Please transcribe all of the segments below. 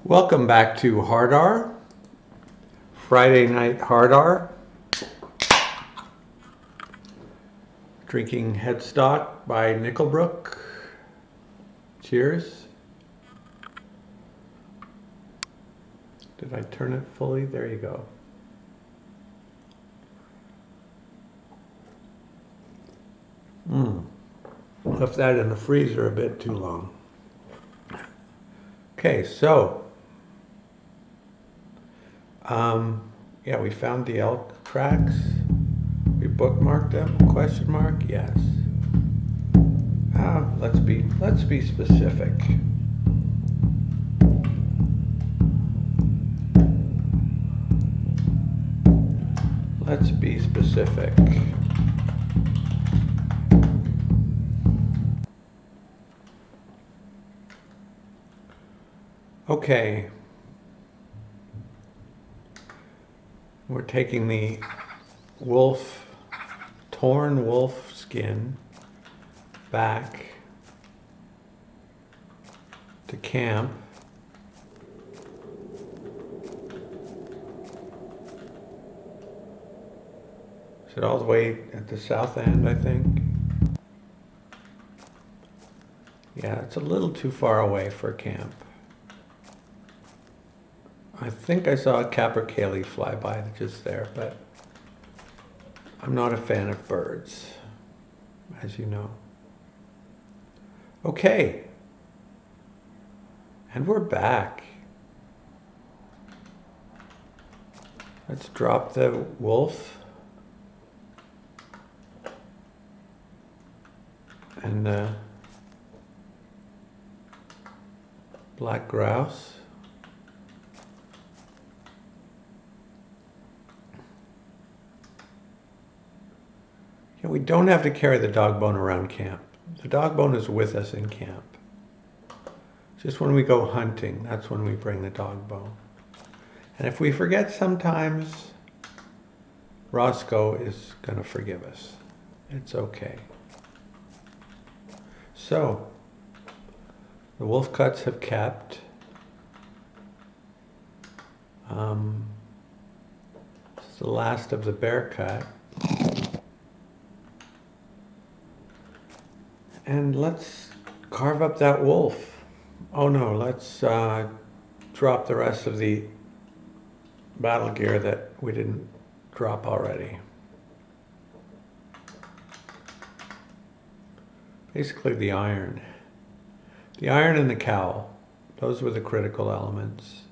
Welcome back to Hardar, Friday night Hardar. Drinking Headstock by Nickelbrook. Cheers. Did I turn it fully? There you go. Left that in the freezer a bit too long. Okay, so yeah, we found the elk tracks. We bookmarked them? Question mark? Yes. Let's be specific. Let's be specific. Okay. We're taking the torn wolf skin back to camp. Is it all the way at the south end, I think? Yeah, it's a little too far away for camp. I think I saw a capercaillie fly by just there, but I'm not a fan of birds, as you know. Okay, and we're back. Let's drop the wolf and the black grouse. We don't have to carry the dog bone around camp. The dog bone is with us in camp. Just when we go hunting, that's when we bring the dog bone. And if we forget sometimes, Roscoe is going to forgive us. It's okay. So, the wolf cuts have kept. This is the last of the bear cut. And let's carve up that wolf. Oh no, let's drop the rest of the battle gear that we didn't drop already. Basically the iron. The iron and the cowl. Those were the critical elements.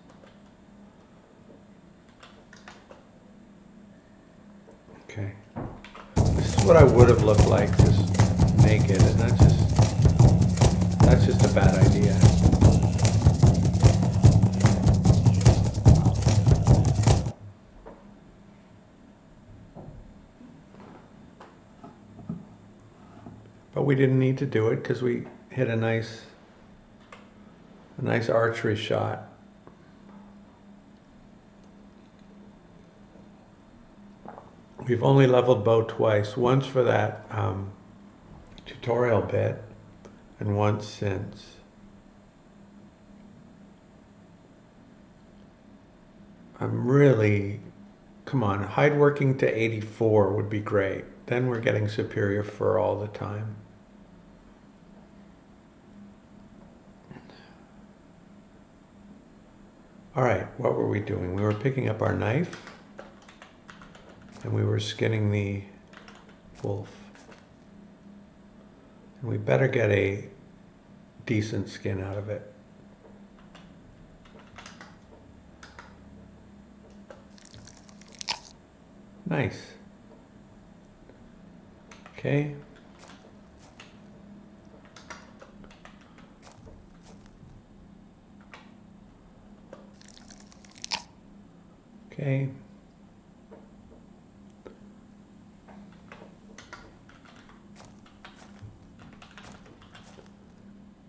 Okay. This is what I would have looked like just naked, and that's just a bad idea. But we didn't need to do it because we hit a nice archery shot. We've only leveled bow twice, once for that tutorial bit and once since. I'm really, come on, hide working to 84 would be great. Then we're getting superior fur all the time. All right, what were we doing? We were picking up our knife and we were skinning the wolf. And we better get a decent skin out of it. Nice. Okay. Okay.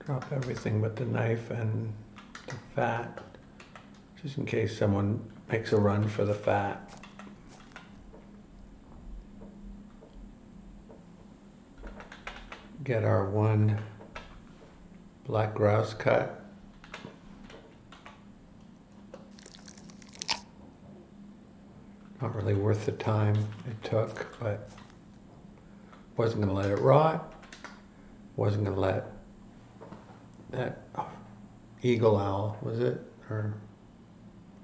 Drop everything but the knife and the fat, just in case someone makes a run for the fat. Get our one black grouse cut. Not really worth the time it took, but wasn't going to let it rot. Wasn't going to let that eagle owl, was it? Or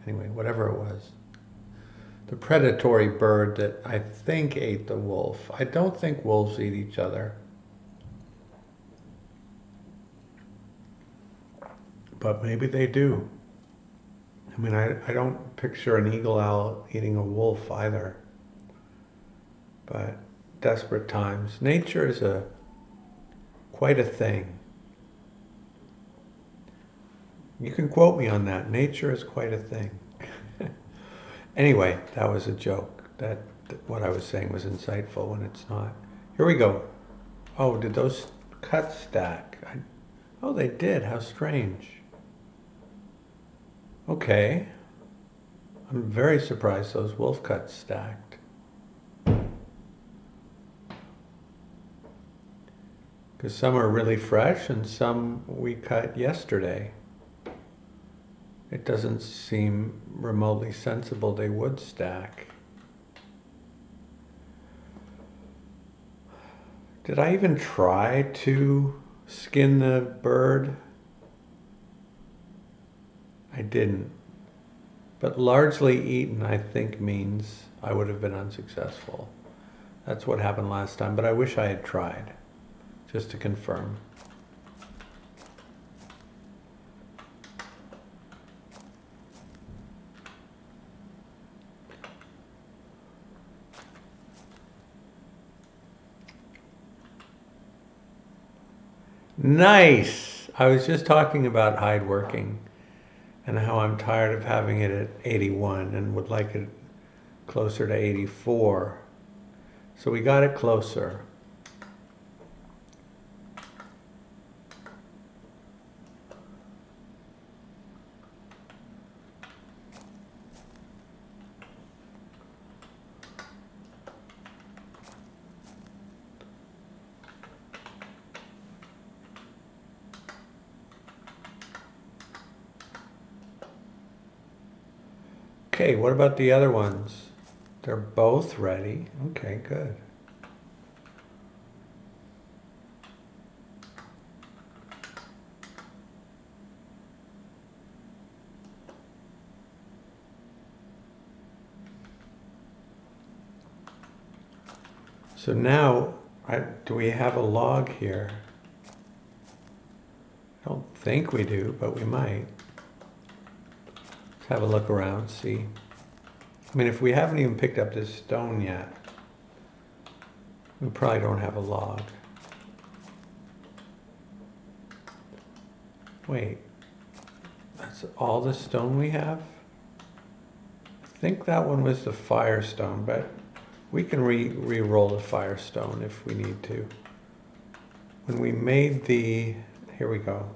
anyway, whatever it was. The predatory bird that I think ate the wolf. I don't think wolves eat each other. But maybe they do. I mean, I don't picture an eagle owl eating a wolf either. But desperate times. Nature is quite a thing. You can quote me on that. Nature is quite a thing. Anyway, that was a joke. That what I was saying was insightful when it's not. Here we go. Oh, did those cuts stack? Oh, they did. How strange. Okay. I'm very surprised those wolf cuts stacked. Because some are really fresh and some we cut yesterday. It doesn't seem remotely sensible they would stack. Did I even try to skin the bird? I didn't. But largely eaten, I think, means I would have been unsuccessful. That's what happened last time, but I wish I had tried, just to confirm. Nice! I was just talking about hide working and how I'm tired of having it at 81 and would like it closer to 84. So we got it closer. Okay, what about the other ones? They're both ready. Okay, good. So now, do we have a log here? I don't think we do, but we might. Let's have a look around, see. I mean, if we haven't even picked up this stone yet, we probably don't have a log. Wait, that's all the stone we have? I think that one was the firestone, but we can re-roll the firestone if we need to. When we made the, here we go.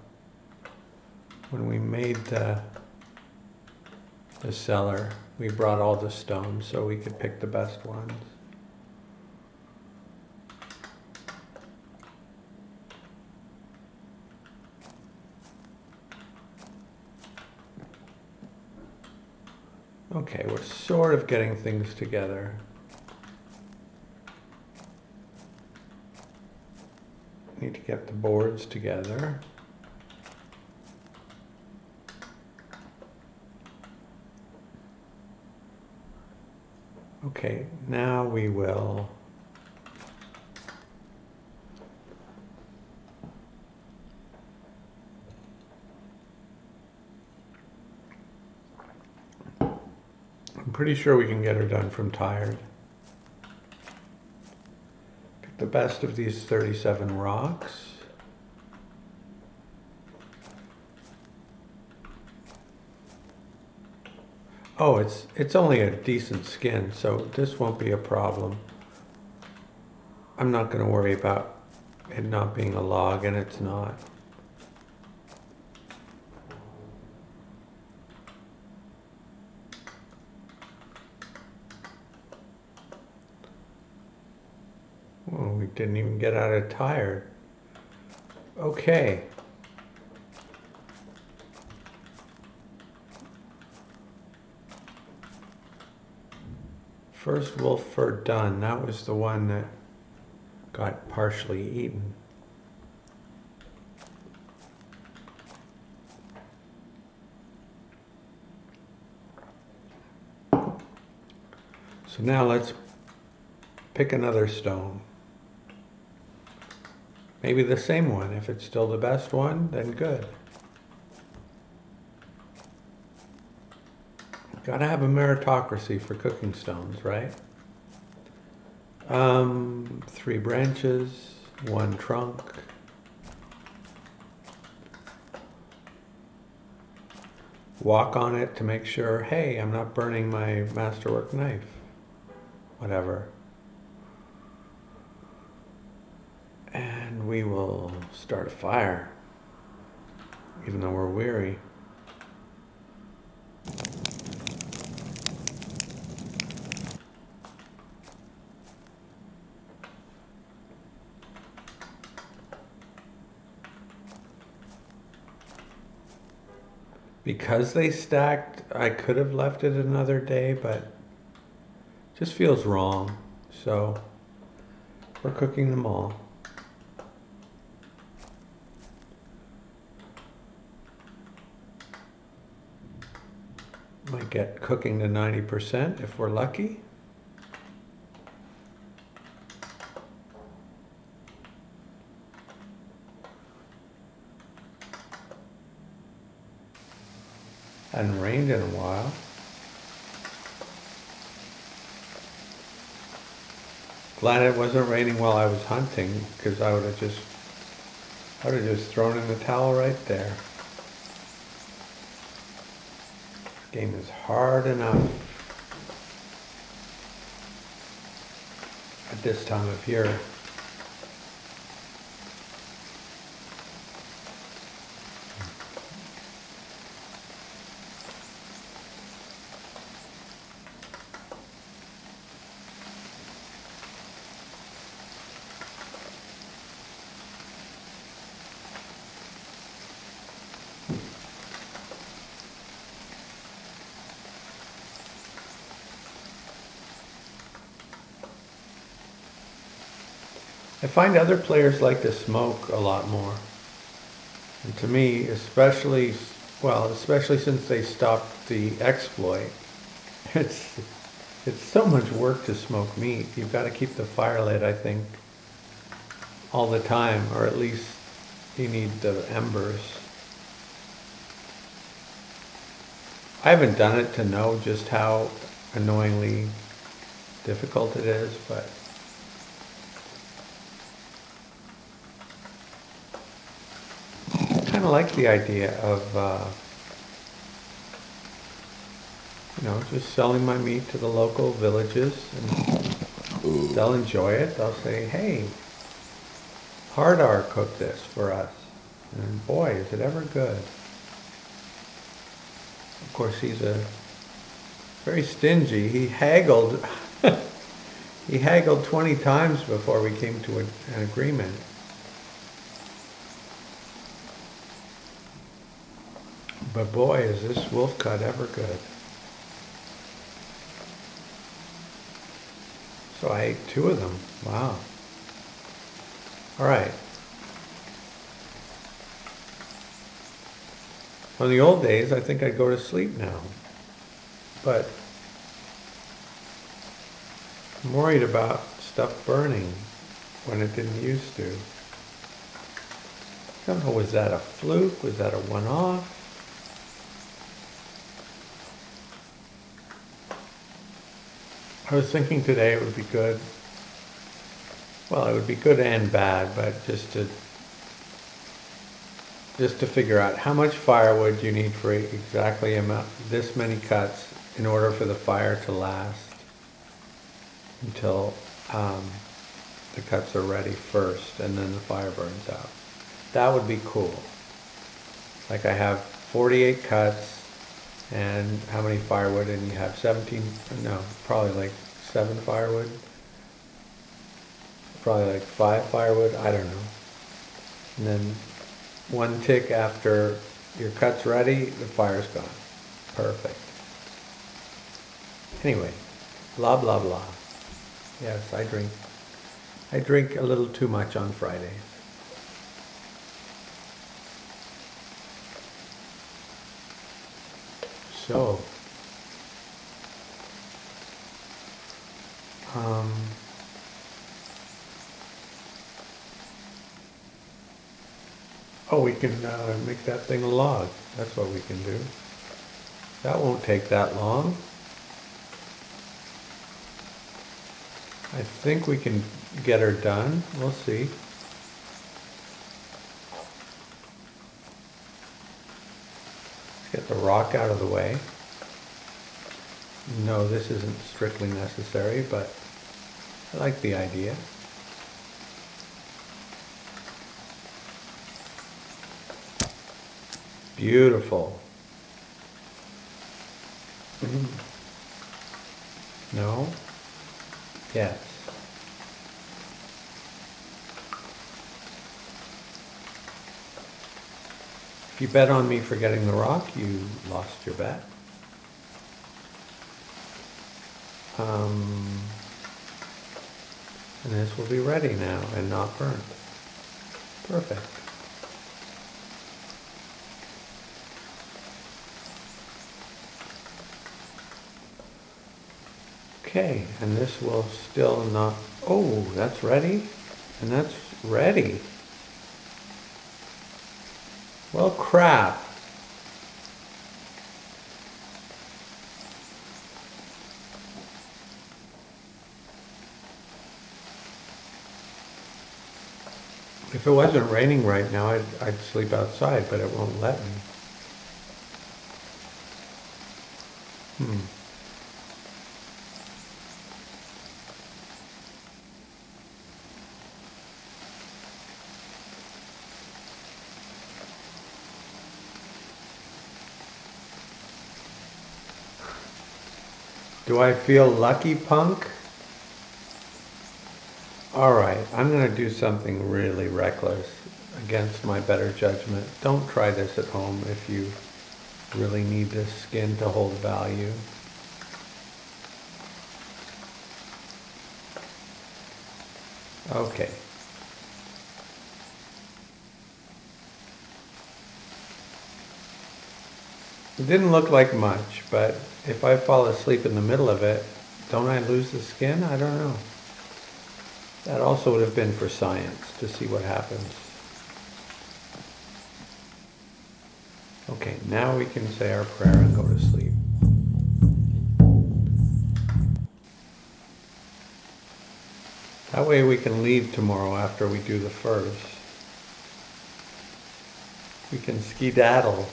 When we made the cellar, we brought all the stones so we could pick the best ones. Okay, we're sort of getting things together. Need to get the boards together. Okay, now we will I'm pretty sure we can get her done from tired. Pick the best of these 37 rocks. Oh, it's only a decent skin, so this won't be a problem. I'm not going to worry about it not being a log, and it's not. Well, we didn't even get out of tired. Okay. first wolf fur done. That was the one that got partially eaten. So now let's pick another stone. Maybe the same one. If it's still the best one, then good. Gotta have a meritocracy for cooking stones, right? 3 branches, 1 trunk. Walk on it to make sure, hey, I'm not burning my masterwork knife. Whatever. And we will start a fire, even though we're weary. Because they stacked, I could have left it another day, but it just feels wrong. So we're cooking them all. Might get cooking to 90% if we're lucky. Hadn't rained in a while. Glad it wasn't raining while I was hunting, because I would have just thrown in the towel right there. Game is hard enough at this time of year. I find other players like to smoke a lot more. And to me, especially since they stopped the exploit, it's so much work to smoke meat. You've got to keep the fire lit, I think, all the time, or at least you need the embers. I haven't done it to know just how annoyingly difficult it is, but I kind of like the idea of, just selling my meat to the local villages, and they'll enjoy it. They'll say, hey, Hardar cooked this for us, and boy, is it ever good. Of course, he's very stingy. He haggled, he haggled 20 times before we came to an agreement. But boy, is this wolf cut ever good. So I ate 2 of them. Wow. All right. On the old days, I think I'd go to sleep now. But I'm worried about stuff burning when it didn't used to. I don't know, was that a fluke? Was that a one-off? I was thinking today it would be good. Well, it would be good and bad, but just to figure out how much firewood you need for exactly this many cuts in order for the fire to last until the cuts are ready first, and then the fire burns out. That would be cool. Like I have 48 cuts, and how many firewood, and you have 17, no, probably like 7 firewood, probably like 5 firewood, I don't know. And then 1 tick after your cut's ready, the fire's gone. Perfect. Anyway, Blah, blah, blah. Yes, I drink. I drink a little too much on Fridays. So, oh, we can make that thing a log. That's what we can do. That won't take that long. I think we can get her done. We'll see. Let's get the rock out of the way. No, this isn't strictly necessary, but I like the idea. Beautiful. No? Yes. If you bet on me for getting the rock, you lost your bet. And this will be ready now and not burnt. Perfect. Okay, and this will still not, oh, that's ready, and that's ready. Well, crap. If it wasn't raining right now, I'd sleep outside, but it won't let me. Do I feel lucky, punk? All right, I'm going to do something really reckless against my better judgment. Don't try this at home if you really need this skin to hold value. Okay. It didn't look like much, but if I fall asleep in the middle of it, don't I lose the skin? I don't know. That also would have been for science, to see what happens. Okay, now we can say our prayer and go to sleep. That way we can leave tomorrow after we do the furs. We can skedaddle.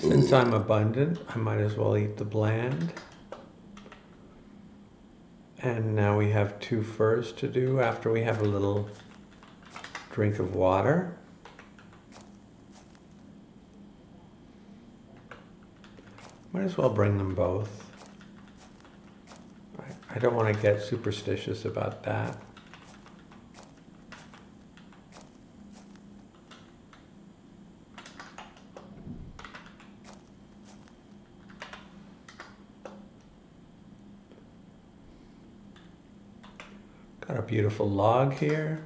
Since I'm abundant, I might as well eat the bland. And now we have 2 furs to do after we have a little drink of water. Might as well bring them both. I don't want to get superstitious about that. Got a beautiful log here.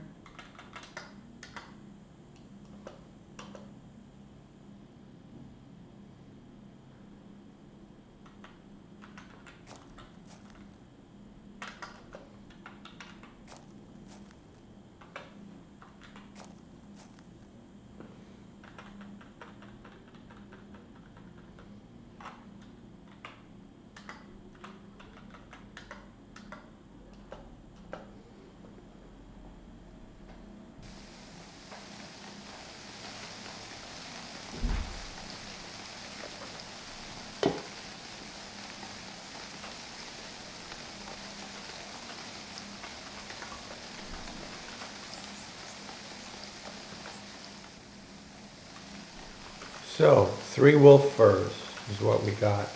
So, 3 wolf furs is what we got.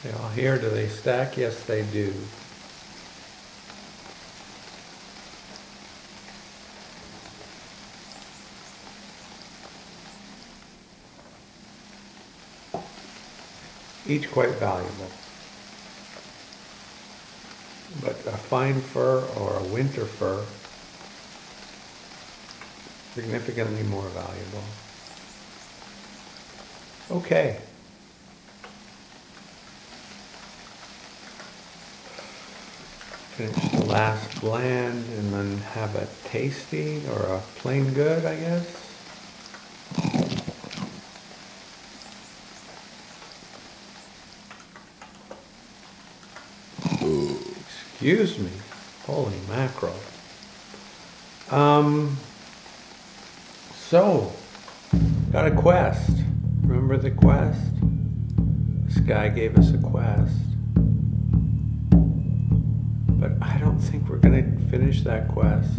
Now here, do they stack? Yes, they do. Each quite valuable. But a fine fur or a winter fur, significantly more valuable. Okay. Finish the last blend and then have a tasty or a plain good, I guess. Excuse me. Holy mackerel. So, got a quest. Remember the quest? This guy gave us a quest. But I don't think we're going to finish that quest.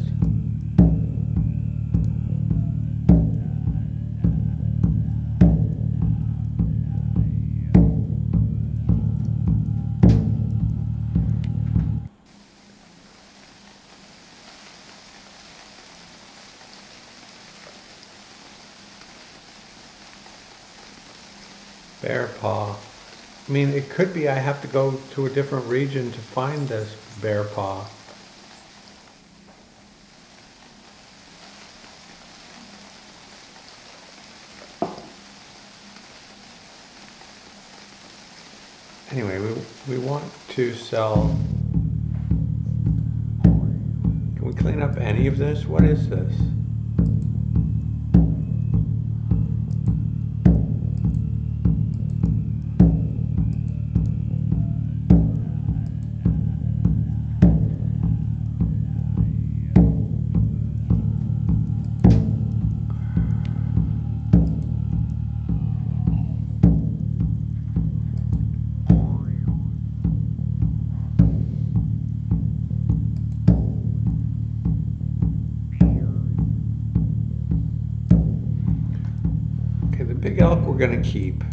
Bear paw. I mean, it could be I have to go to a different region to find this bear paw. Anyway, we want to sell. Can we clean up any of this? What is this? Big elk we're gonna keep.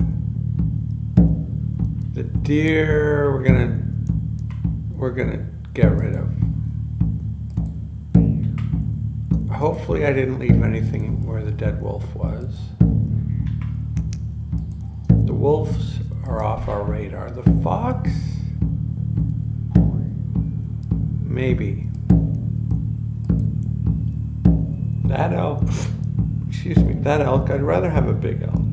The deer we're gonna get rid of. Hopefully I didn't leave anything where the dead wolf was. The wolves are off our radar. The fox? Maybe. That elk, excuse me, that elk, I'd rather have a big elk.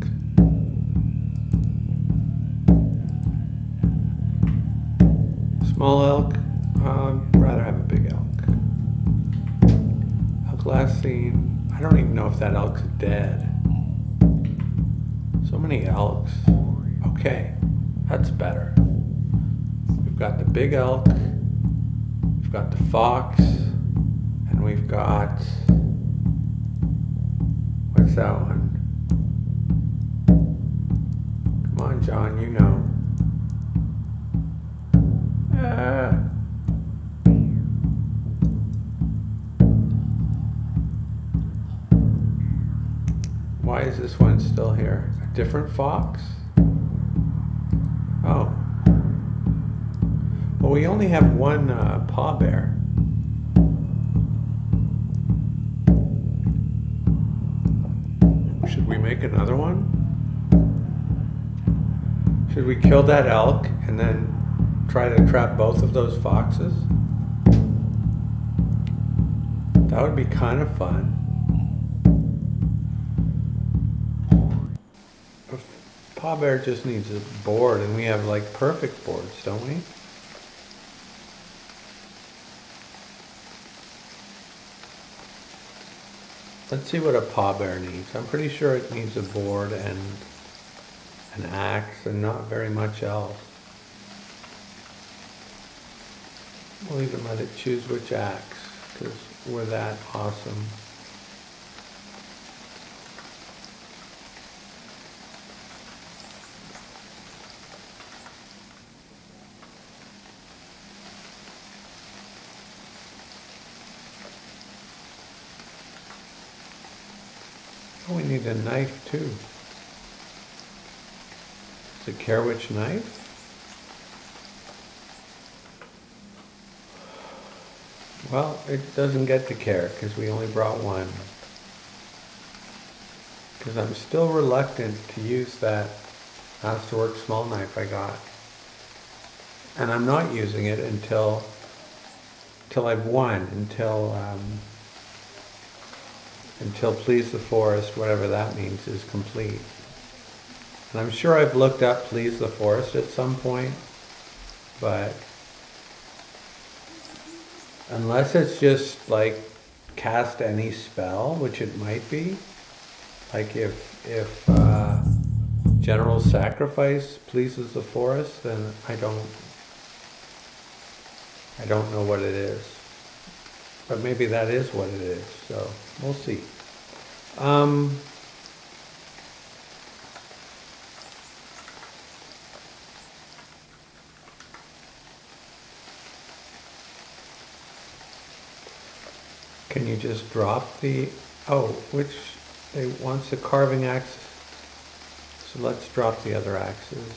Small elk, I'd rather have a big elk. Elk last seen, I don't even know if that elk's dead. So many elks. Okay, that's better. We've got the big elk, we've got the fox, and we've got, what's that one? Come on, John, you know. Why is this one still here? A different fox? Oh. Well, we only have one paw bear. Should we make another one? Should we kill that elk and then try to trap both of those foxes? That would be kind of fun. A paw bear just needs a board, and we have like perfect boards, don't we? Let's see what a paw bear needs. I'm pretty sure it needs a board and an axe and not very much else. We'll even let it choose which axe, because we're that awesome. Oh, we need a knife too. Is it care which knife? Well, it doesn't get to care because we only brought one. Because I'm still reluctant to use that Masterwork small knife I got. And I'm not using it until I've won, until Please the Forest, whatever that means, is complete. And I'm sure I've looked up Please the Forest at some point, but unless it's just like cast any spell, which it might be, like if General Sacrifice pleases the forest, then I don't know what it is. But maybe that is what it is, so we'll see. Can you just drop the, which, they wants the carving axe, so let's drop the other axes.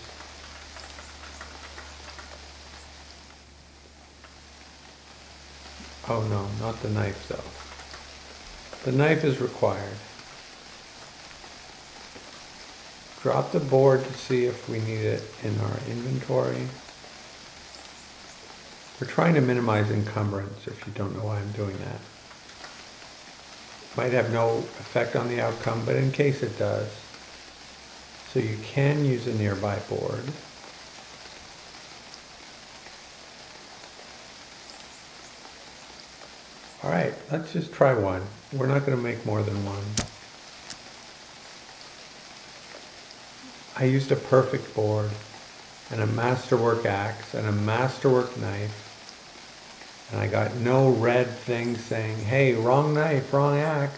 Oh no, not the knife though. The knife is required. Drop the board to see if we need it in our inventory. We're trying to minimize encumbrance, if you don't know why I'm doing that. Might have no effect on the outcome, but in case it does. So you can use a nearby board. All right, let's just try one. We're not going to make more than one. I used a perfect board and a Masterwork axe and a Masterwork knife. And I got no red thing saying, hey, wrong knife, wrong axe.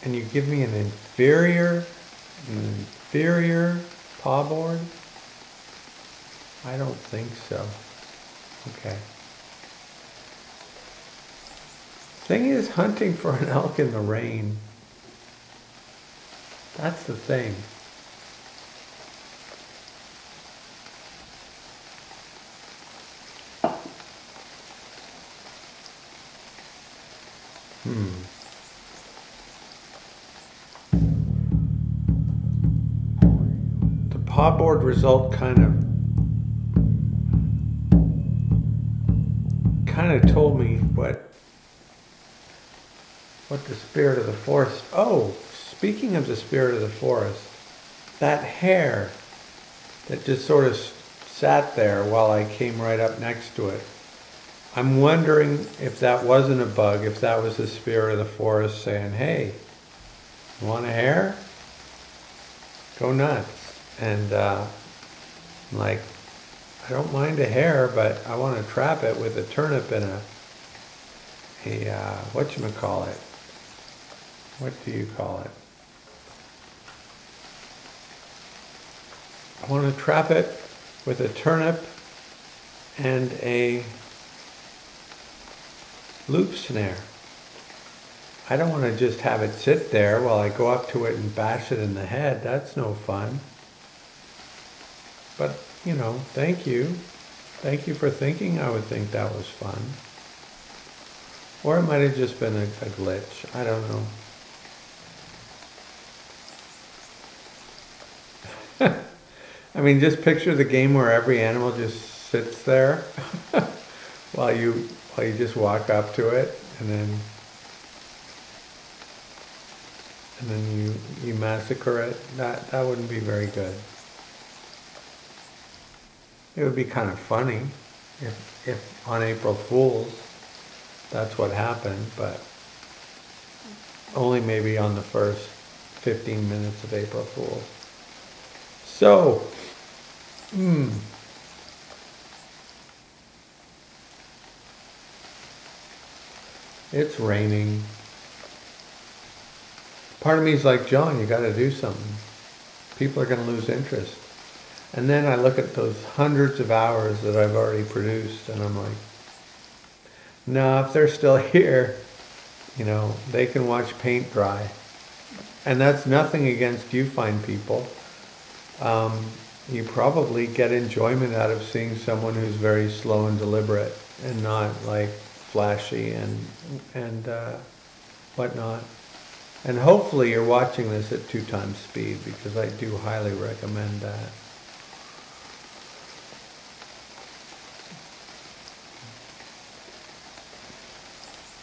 And you give me an inferior paw board? I don't think so. Okay. Thing is, hunting for an elk in the rain. That's the thing. The paw board result kind of told me what the spirit of the forest. Oh, speaking of the spirit of the forest, that hare that just sort of sat there while I came right up next to it. I'm wondering if that wasn't a bug, if that was the spirit of the forest saying, hey, you want a hare? Go nuts. And I'm like, I don't mind a hare, but I want to trap it with a turnip and a whatchamacallit. What do you call it? I want to trap it with a turnip and a loop snare. I don't want to just have it sit there while I go up to it and bash it in the head. That's no fun. But, you know, thank you. Thank you for thinking I would think that was fun. Or it might have just been a glitch. I don't know. I mean, just picture the game where every animal just sits there while you just walk up to it, and then you massacre it. That wouldn't be very good. It would be kind of funny if on April Fool's that's what happened, but only maybe on the first 15 minutes of April Fool's. So, it's raining. Part of me is like, John, you got to do something. People are going to lose interest. And then I look at those hundreds of hours that I've already produced, and I'm like, no, if they're still here, You know, they can watch paint dry. And that's nothing against you fine people. You probably get enjoyment out of seeing someone who's very slow and deliberate and not like flashy and whatnot. And hopefully you're watching this at 2 times speed, because I do highly recommend that.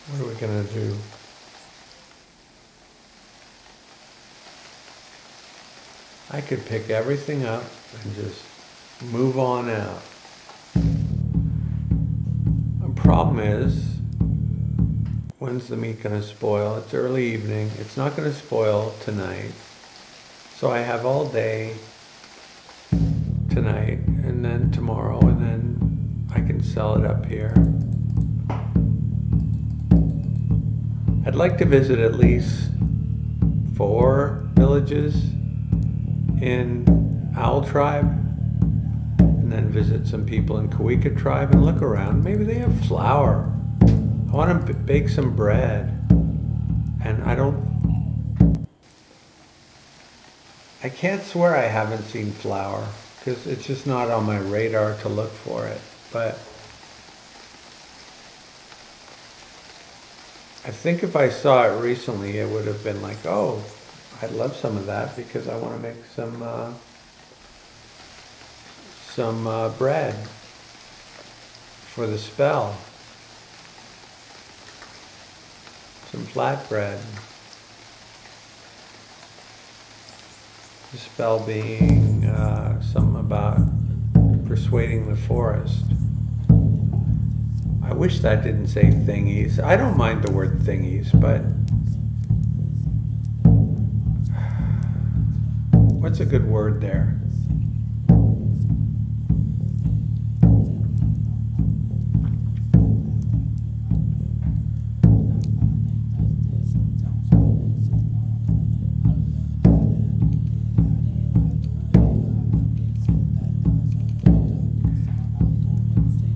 What are we going to do? I could pick everything up and just move on out. The problem is, when's the meat going to spoil? It's early evening. It's not going to spoil tonight. So I have all day tonight and then tomorrow, and then I can sell it up here. I'd like to visit at least 4 villages in Owl Tribe, and then visit some people in Kawika Tribe and look around. Maybe they have flour. I want to bake some bread, and I can't swear I haven't seen flour, because it's just not on my radar to look for it. But I think if I saw it recently, it would have been like, oh, I'd love some of that, because I want to make some bread for the spell. Some flatbread. The spell being something about persuading the forest. I wish that didn't say thingies. I don't mind the word thingies, but what's a good word there?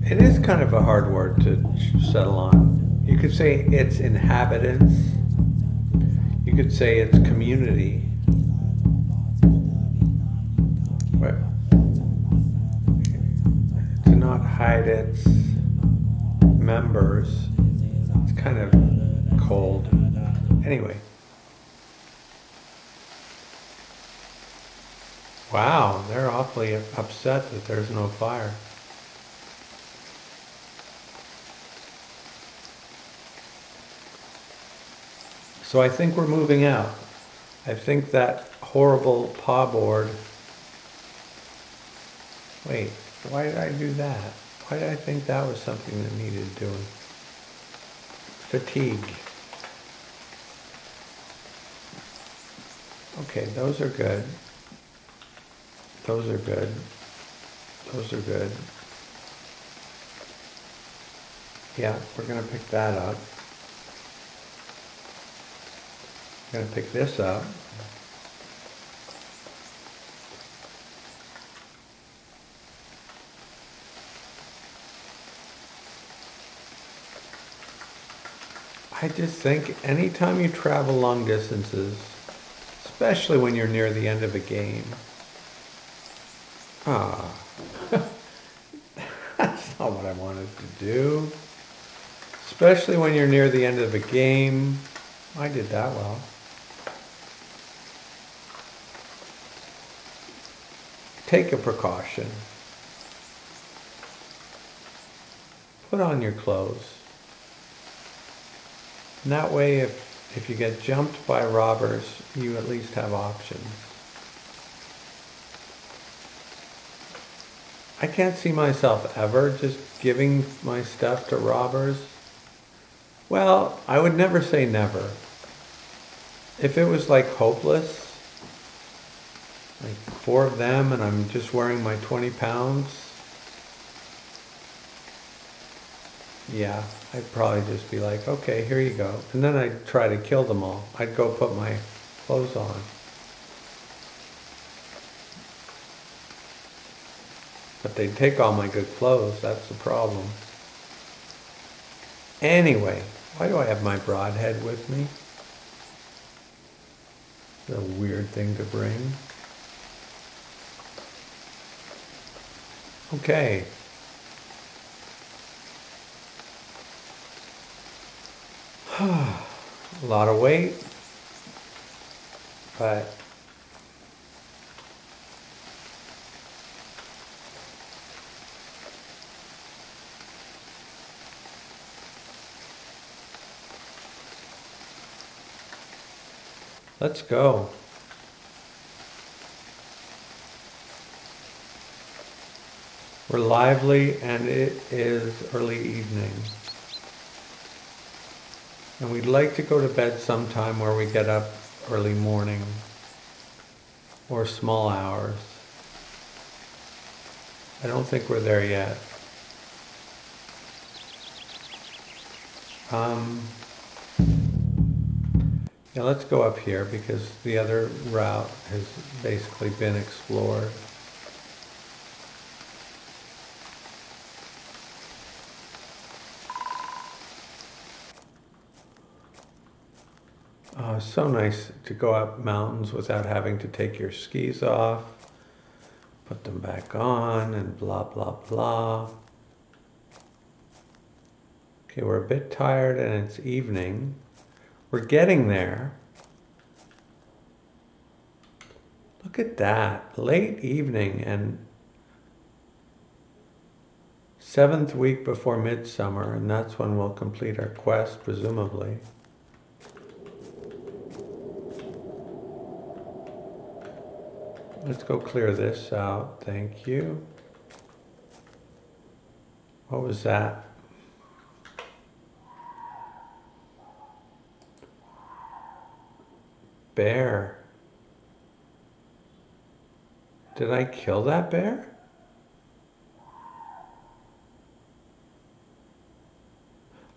It is kind of a hard word to settle on. You could say its inhabitants. You could say its community. But to not hide its members, it's kind of cold. Anyway. Wow, they're awfully upset that there's no fire. So I think we're moving out. I think that horrible paw board. Wait, why did I do that? Why did I think that was something that needed doing? Fatigue. Okay, those are good. Those are good. Those are good. Yeah, we're going to pick that up. Going to pick this up. I just think anytime you travel long distances, especially when you're near the end of a game, that's not what I wanted to do. Especially when you're near the end of a game. I did that well. Take a precaution. Put on your clothes. And that way, if you get jumped by robbers, you at least have options. I can't see myself ever just giving my stuff to robbers. Well, I would never say never. If it was like hopeless, like 4 of them and I'm just wearing my 20 pounds, yeah, I'd probably just be like, okay, here you go. And then I'd try to kill them all. I'd go put my clothes on. But they'd take all my good clothes, that's the problem. Anyway, Why do I have my broadhead with me? It's a weird thing to bring. Okay. A lot of weight, but let's go. We're lively and it is early evening. And we'd like to go to bed sometime where we get up early morning or small hours. I don't think we're there yet. Yeah, let's go up here because the other route has basically been explored. So nice to go up mountains without having to take your skis off, put them back on, and blah, blah, blah. Okay, we're a bit tired and it's evening. We're getting there. Look at that, late evening and 7th week before midsummer, and that's when we'll complete our quest, presumably. Let's go clear this out, thank you. What was that? Bear. Did I kill that bear?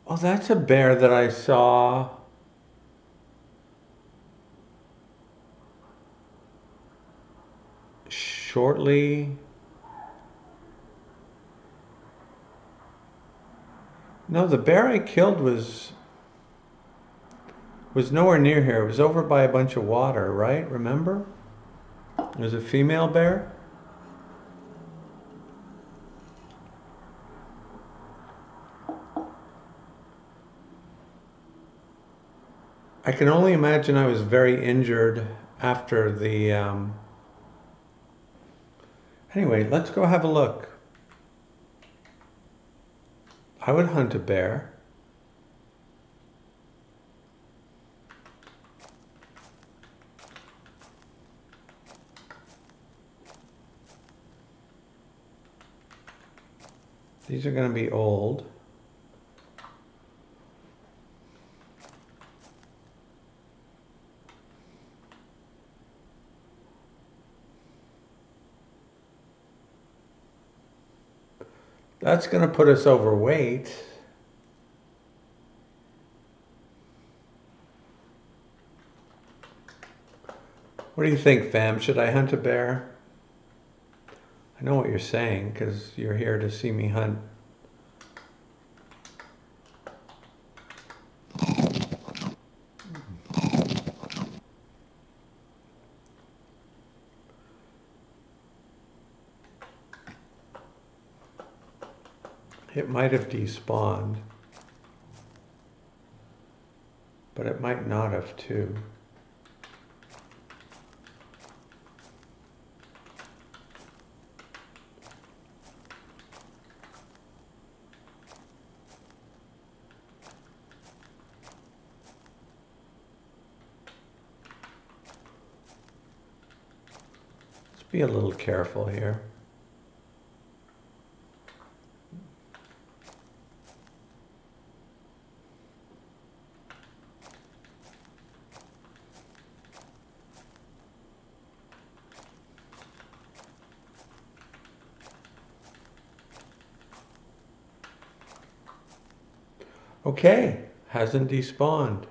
Oh, that's a bear that I saw. Shortly. No, the bear I killed was nowhere near here. It was over by a bunch of water, right? Remember? It was a female bear. I can only imagine I was very injured after the... Anyway, let's go have a look. I would hunt a bear. These are going to be old. That's going to put us overweight. What do you think, fam? Should I hunt a bear? I know what you're saying because you're here to see me hunt. It might have despawned, but it might not have too. Let's be a little careful here. Okay, hasn't despawned.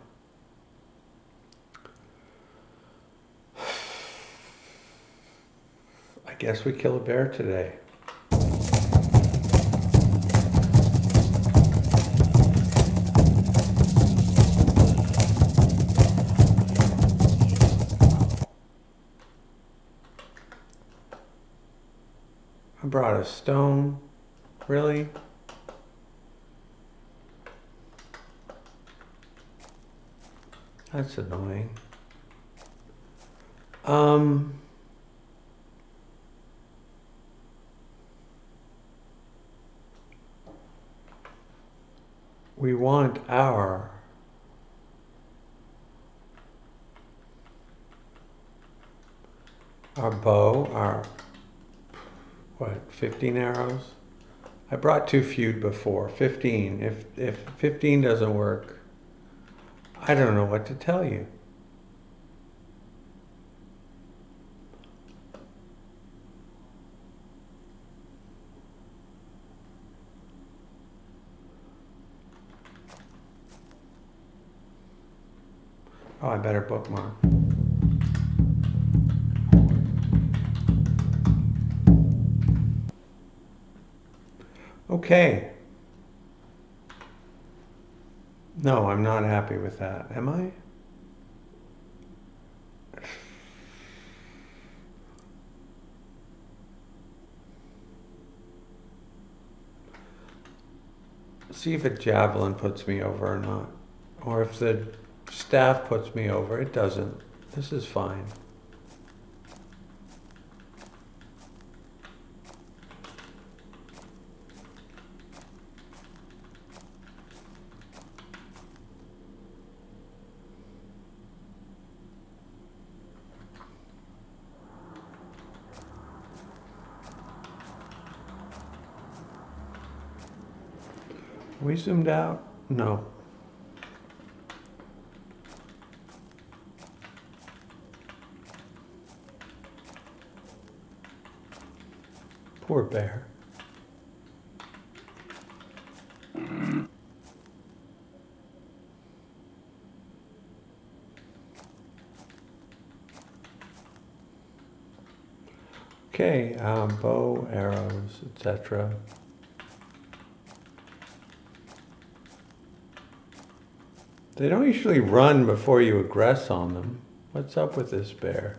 I guess we kill a bear today. I brought a stone. Really? That's annoying. We want our bow, our, what, 15 arrows? I brought too few before, 15. If 15 doesn't work, I don't know what to tell you. Oh, I better bookmark. Okay. No, I'm not happy with that. Am I? See if a javelin puts me over or not. Or if the staff puts me over. It doesn't. This is fine. We zoomed out? No. Poor bear. Okay, bow, arrows, etc. They don't usually run before you aggress on them. What's up with this bear?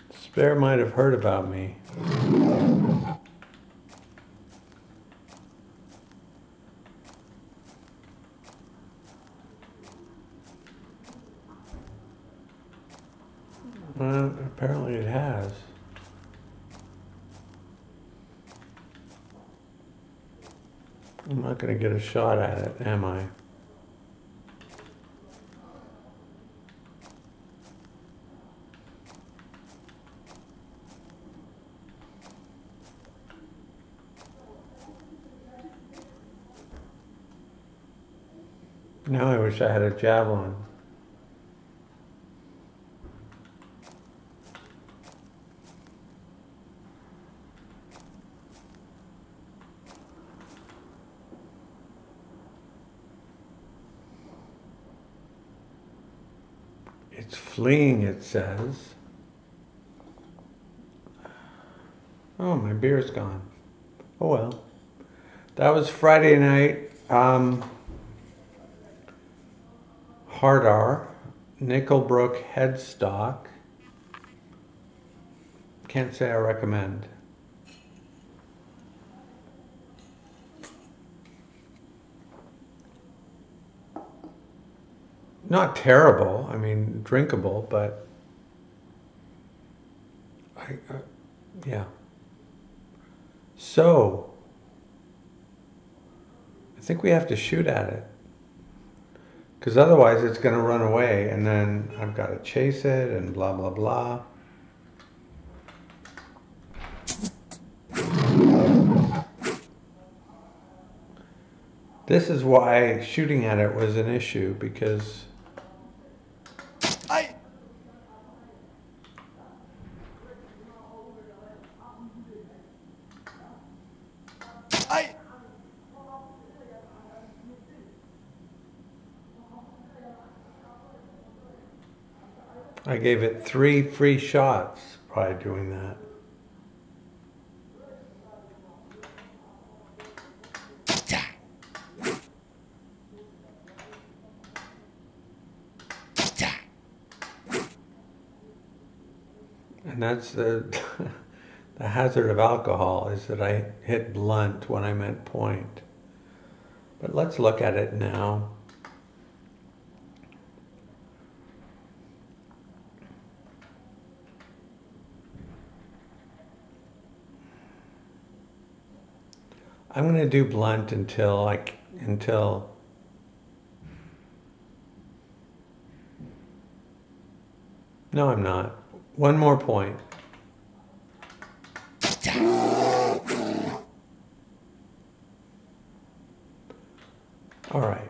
This bear might have heard about me. Apparently it has. I'm not going to get a shot at it, am I? Now I wish I had a javelin. It's fleeing, it says. Oh, my beer's gone. Oh well. That was Friday night. Hardar, Nickelbrook headstock. Can't say I recommend. Not terrible, I mean, drinkable, but yeah. So, I think we have to shoot at it. Because otherwise it's going to run away and then I've got to chase it and blah, blah, blah. This is why shooting at it was an issue, because I gave it 3 free shots by doing that. And that's the, the hazard of alcohol, is that I hit blunt when I meant point. But let's look at it now. I'm going to do blunt until no, I'm not. One more point. All right.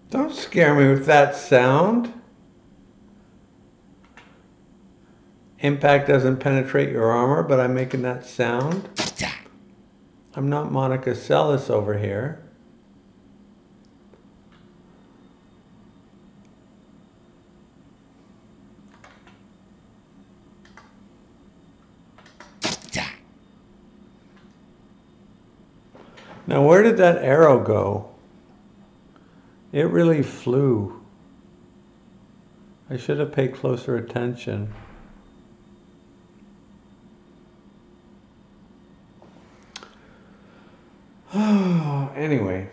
Don't scare me with that sound. Impact doesn't penetrate your armor, but I'm making that sound. I'm not Monica Seles over here. Now, where did that arrow go? It really flew. I should have paid closer attention. Anyway.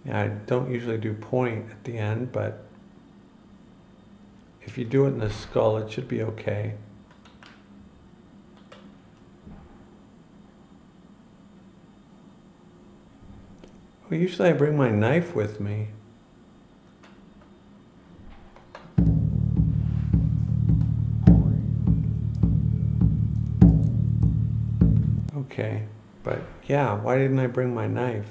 Yeah, I don't usually do point at the end, but if you do it in the skull, it should be okay. Well, usually I bring my knife with me. Okay, but yeah, why didn't I bring my knife?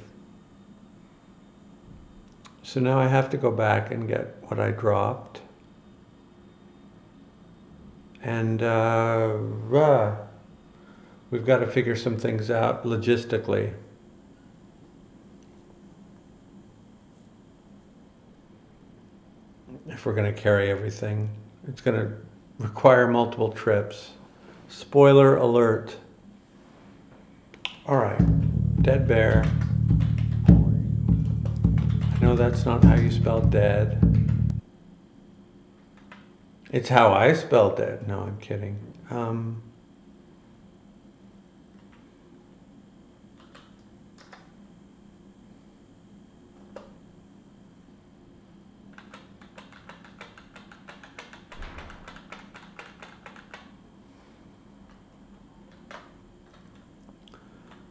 So now I have to go back and get what I dropped. And we've got to figure some things out logistically. If we're going to carry everything, it's going to require multiple trips. Spoiler alert. All right, dead bear. I know that's not how you spell dead. It's how I spell dead. No, I'm kidding.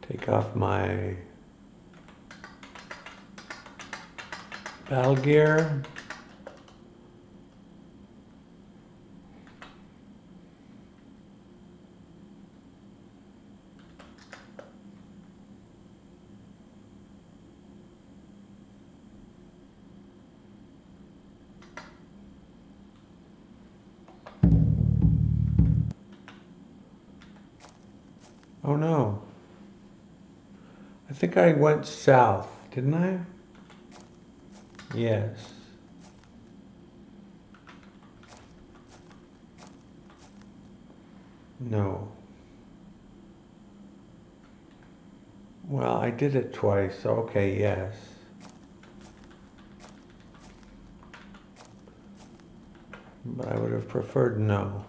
Take off my battle gear. Oh no. I think I went south, didn't I? Yes. No. Well, I did it twice, so okay, yes. But I would have preferred no.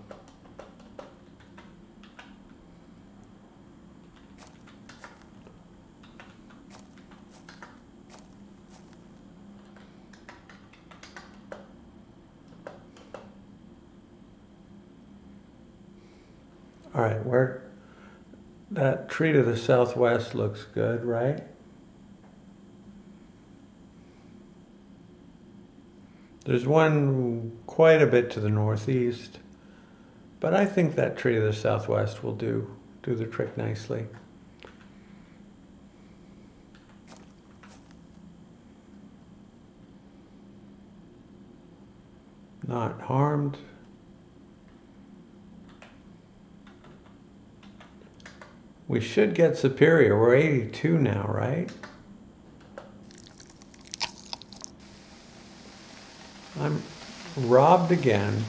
All right, where That tree to the southwest looks good, right? There's one quite a bit to the northeast, but I think that tree to the southwest will do the trick nicely. Not harmed. We should get superior. We're 82 now, right? I'm robbed again.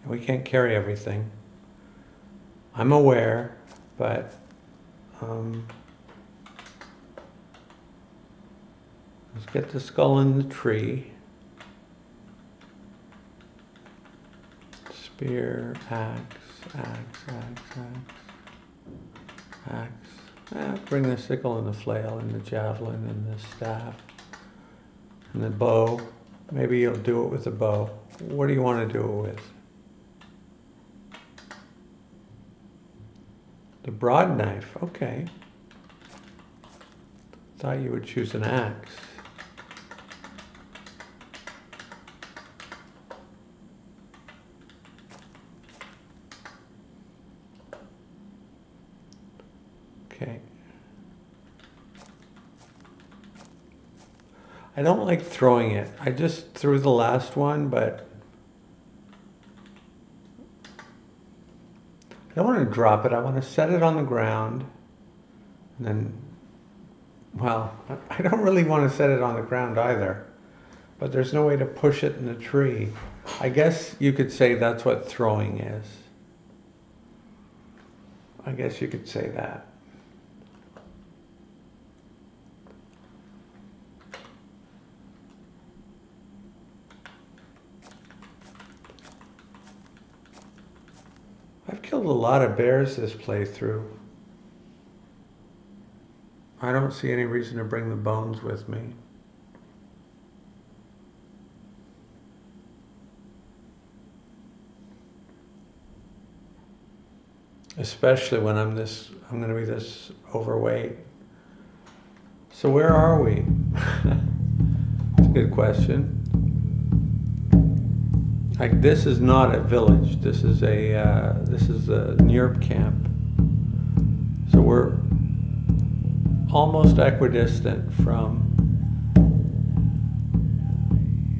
We can't carry everything. I'm aware, but let's get the skull in the tree. Spear, axe, bring the sickle and the flail and the javelin and the staff and the bow. Maybe you'll do it with the bow. What do you want to do it with? The broad knife, okay. Thought you would choose an axe. Okay. I don't like throwing it. I just threw the last one, but I don't want to drop it. I want to set it on the ground. And then, well, I don't really want to set it on the ground either. But there's no way to push it in the tree. I guess you could say that's what throwing is. I guess you could say that. I've killed a lot of bears this playthrough. I don't see any reason to bring the bones with me. Especially when I'm going to be this overweight. So where are we? That's a good question. Like, this is not a village. This is a NERP camp. So we're almost equidistant from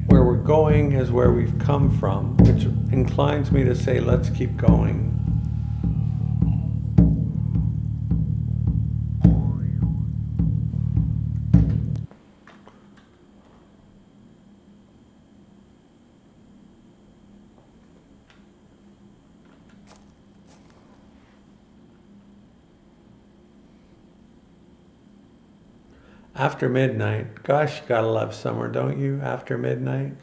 where we're going is where we've come from, which inclines me to say let's keep going. After midnight. Gosh, you gotta love summer, don't you? After midnight.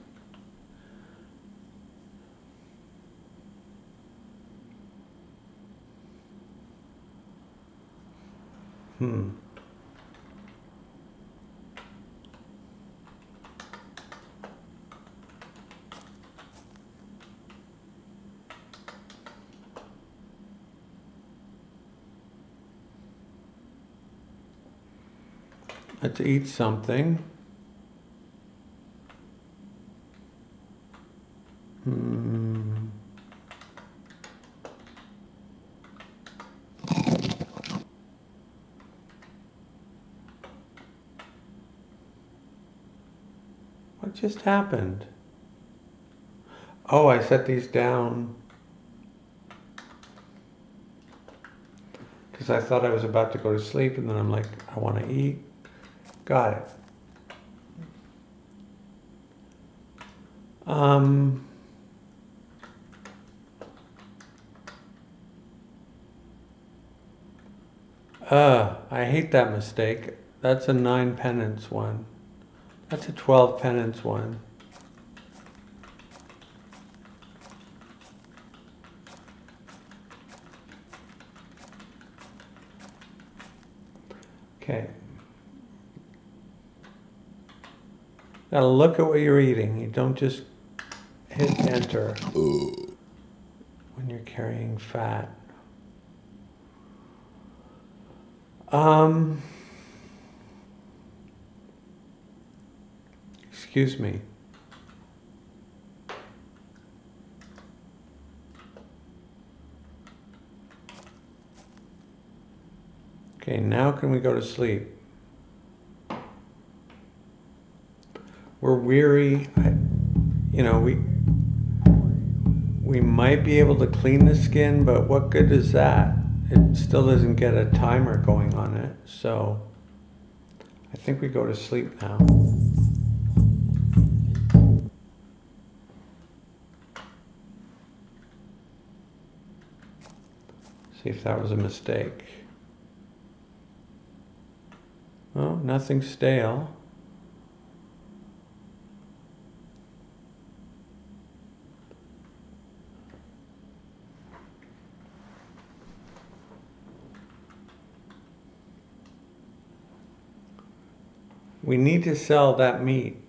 Let's eat something. What just happened? Oh, I set these down because I thought I was about to go to sleep, and then I'm like, I want to eat. Got it. I hate that mistake. That's a 9 penance one. That's a 12 penance one. Okay. Gotta look at what you're eating. You don't just hit enter when you're carrying fat. Excuse me. Okay, now can we go to sleep? We're weary. You know, we might be able to clean the skin, but what good is that? It still doesn't get a timer going on it. So I think we go to sleep now. See if that was a mistake. Oh, nothing stale. We need to sell that meat.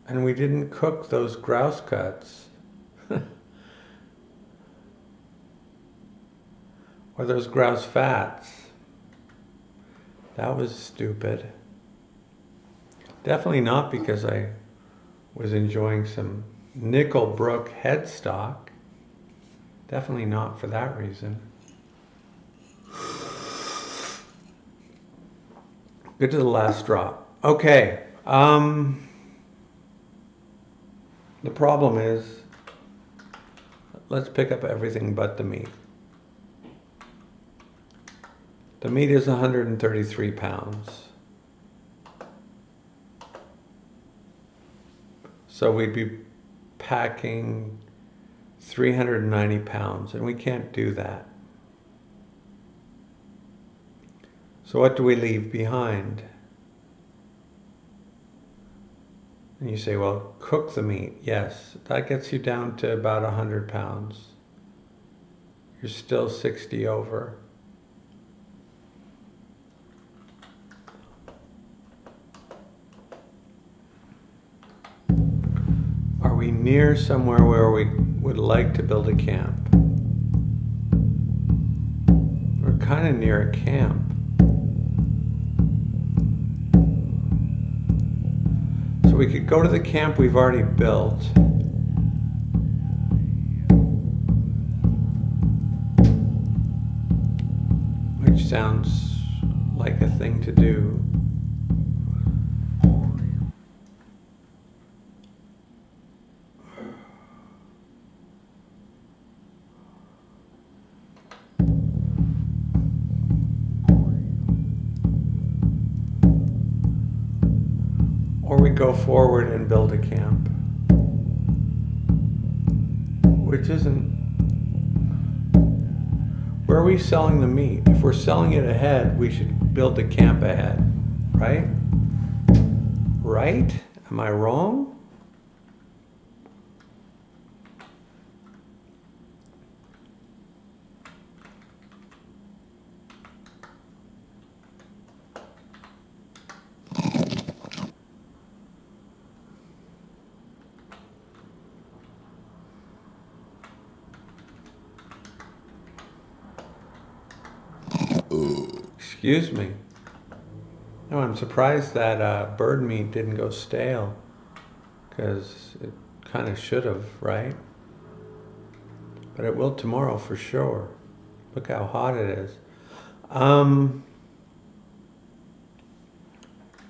And we didn't cook those grouse cuts. Or those grouse fats. That was stupid. Definitely not because I was enjoying some Nickelbrook headstock. Definitely not for that reason. Good to the last drop. Okay. The problem is, let's pick up everything but the meat. The meat is 133 pounds. So we'd be packing 390 pounds, and we can't do that. So what do we leave behind? And you say, well, cook the meat. Yes, that gets you down to about 100 pounds. You're still 60 over. Are we near somewhere where we would like to build a camp? We're kind of near a camp. So we could go to the camp we've already built. Which sounds like a thing to do. Or we go forward and build a camp. Which isn't... Where are we selling the meat? If we're selling it ahead, we should build the camp ahead, right? Right? Am I wrong? Excuse me. No, I'm surprised that bird meat didn't go stale, because it kind of should have, right? But it will tomorrow for sure. Look how hot it is.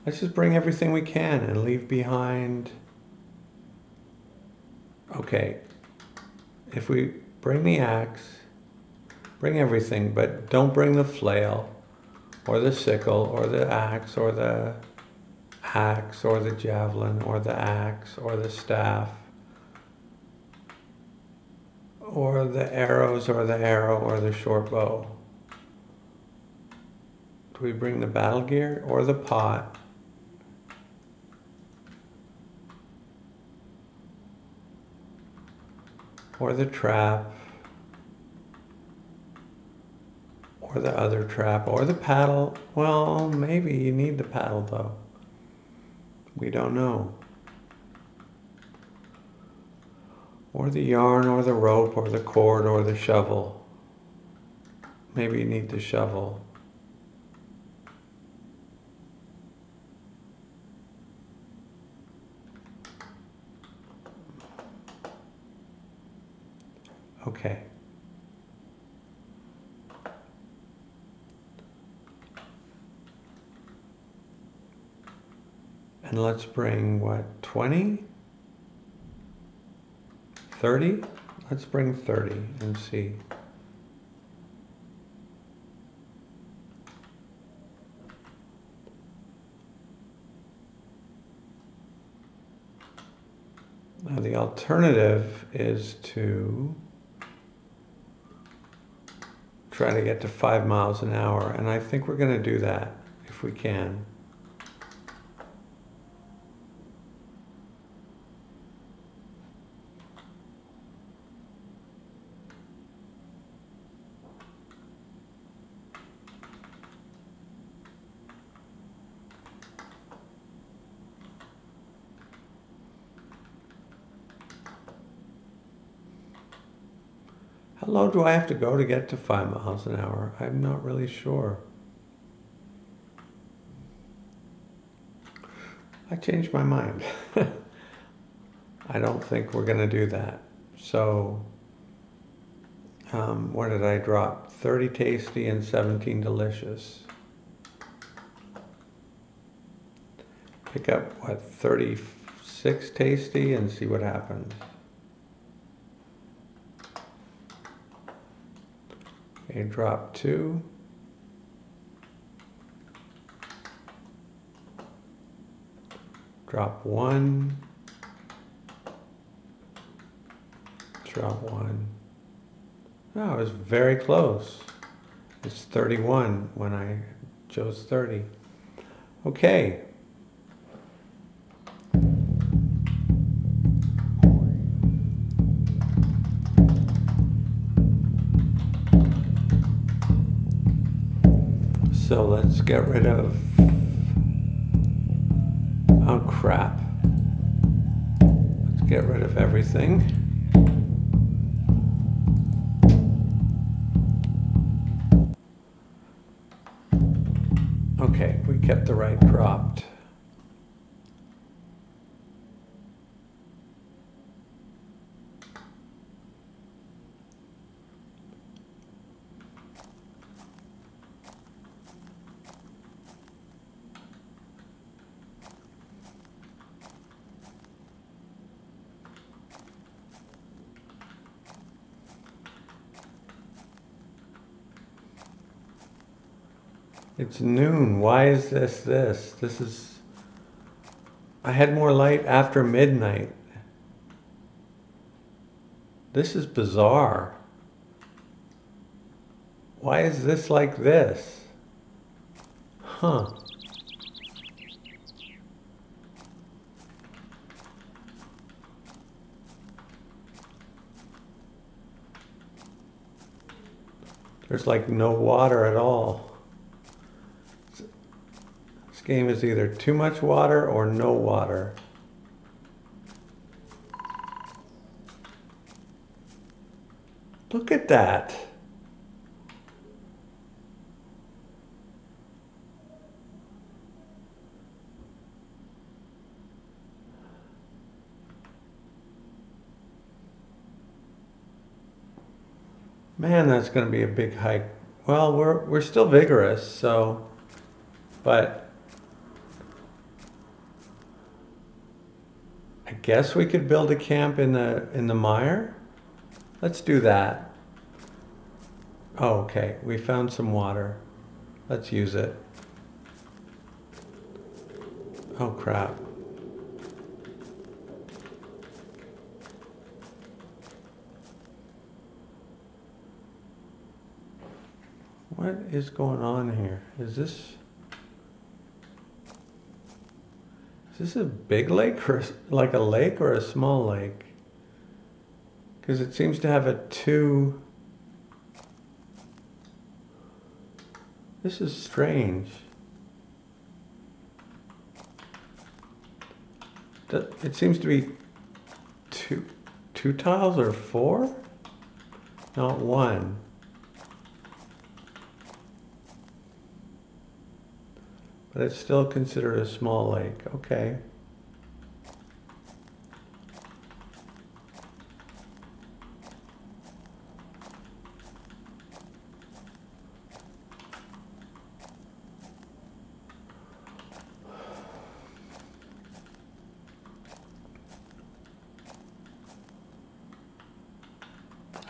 Let's just bring everything we can and leave behind. Okay, if we bring the axe, bring everything, but don't bring the flail, or the sickle, or the axe, or the javelin, or the axe, or the staff, or the arrows, or the arrow, or the short bow. Do we bring the battle gear, or the pot? Or the trap? Or or the other trap, or the paddle. Well, maybe you need the paddle though. We don't know. Or the yarn, or the rope, or the cord, or the shovel. Maybe you need the shovel. Okay. And let's bring what, 20? 30? Let's bring 30 and see. Now the alternative is to try to get to 5 miles an hour, and I think we're going to do that if we can. How low do I have to go to get to 5 miles an hour? I'm not really sure. I changed my mind. I don't think we're going to do that. So, what did I drop? 30 tasty and 17 delicious. Pick up, what, 36 tasty and see what happens. Okay, drop 2. Drop 1. Drop 1. Oh, it was very close. It's 31 when I chose 30. Okay. So let's get rid of, oh crap. Let's get rid of everything. Okay, we kept the right cropped. It's noon. Why is this? This is... I had more light after midnight. This is bizarre. Why is this like this? Huh. There's like no water at all. This game is either too much water or no water. Look at that. Man, that's going to be a big hike. Well, we're still vigorous, so, but I guess we could build a camp in the mire. Let's do that. Oh, okay, we found some water. Let's use it. Oh crap. What is going on here? Is this a big lake or like a lake or a small lake? Because it seems to have a 2. This is strange. It seems to be two tiles or 4? Not 1. But it's still considered a small lake. Okay.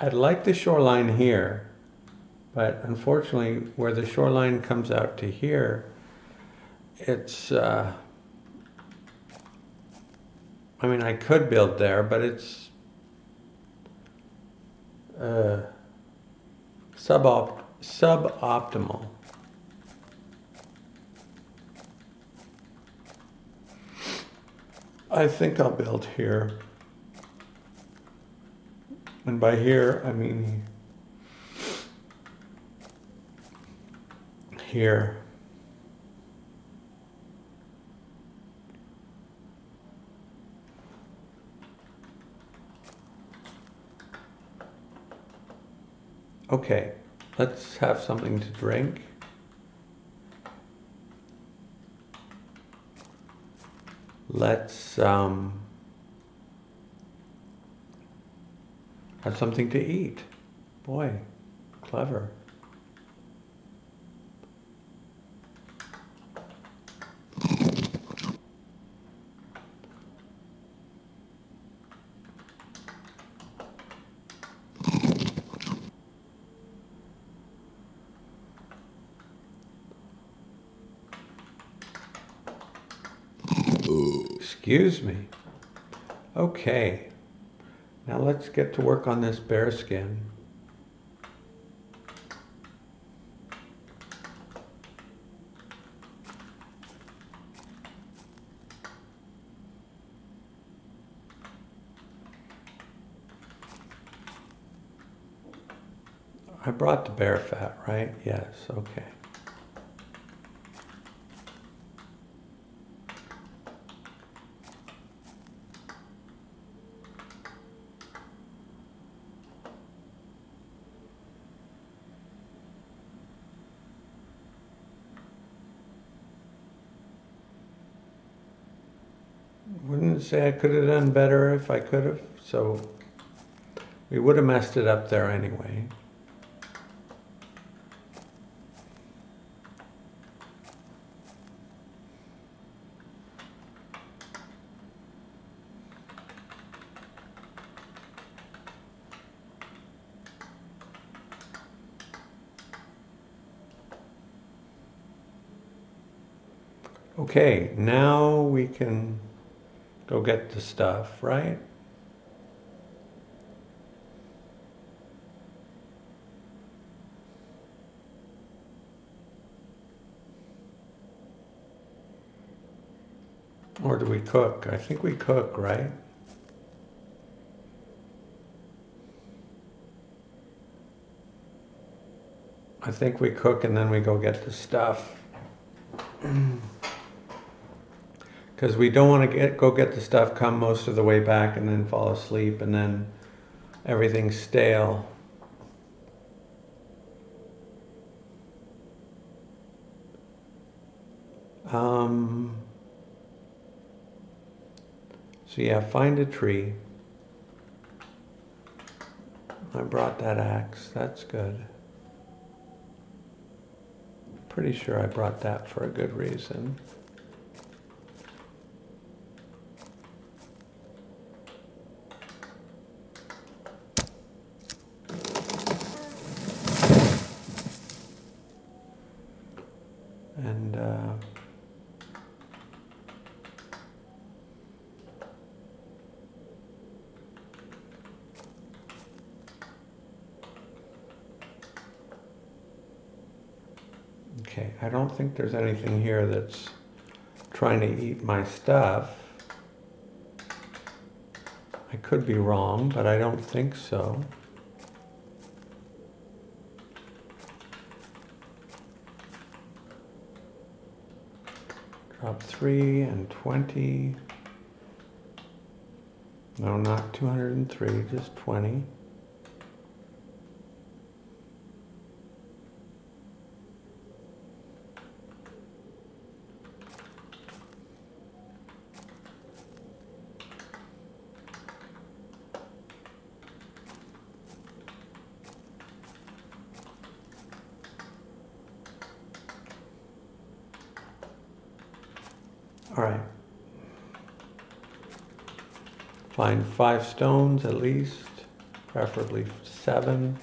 I'd like the shoreline here, but unfortunately where the shoreline comes out to here, it's, I mean, I could build there, but it's suboptimal. I think I'll build here. And by here, I mean here. Okay, let's have something to drink. Let's have something to eat. Boy, clever. Excuse me. Okay. Now let's get to work on this bear skin. I brought the bear fat, right? Yes, okay. Wouldn't say I could have done better if I could have, so we would have messed it up there anyway. Okay, now we can go get the stuff, right? Or do we cook? I think we cook, right? I think we cook and then we go get the stuff. Because we don't want to go get the stuff, come most of the way back and then fall asleep and then everything's stale. So yeah, find a tree. I brought that axe, that's good. Pretty sure I brought that for a good reason. And okay, I don't think there's anything here that's trying to eat my stuff. I could be wrong, but I don't think so. Drop 3 and 20. No, not 203, just 20. All right. Find 5 stones at least, preferably 7.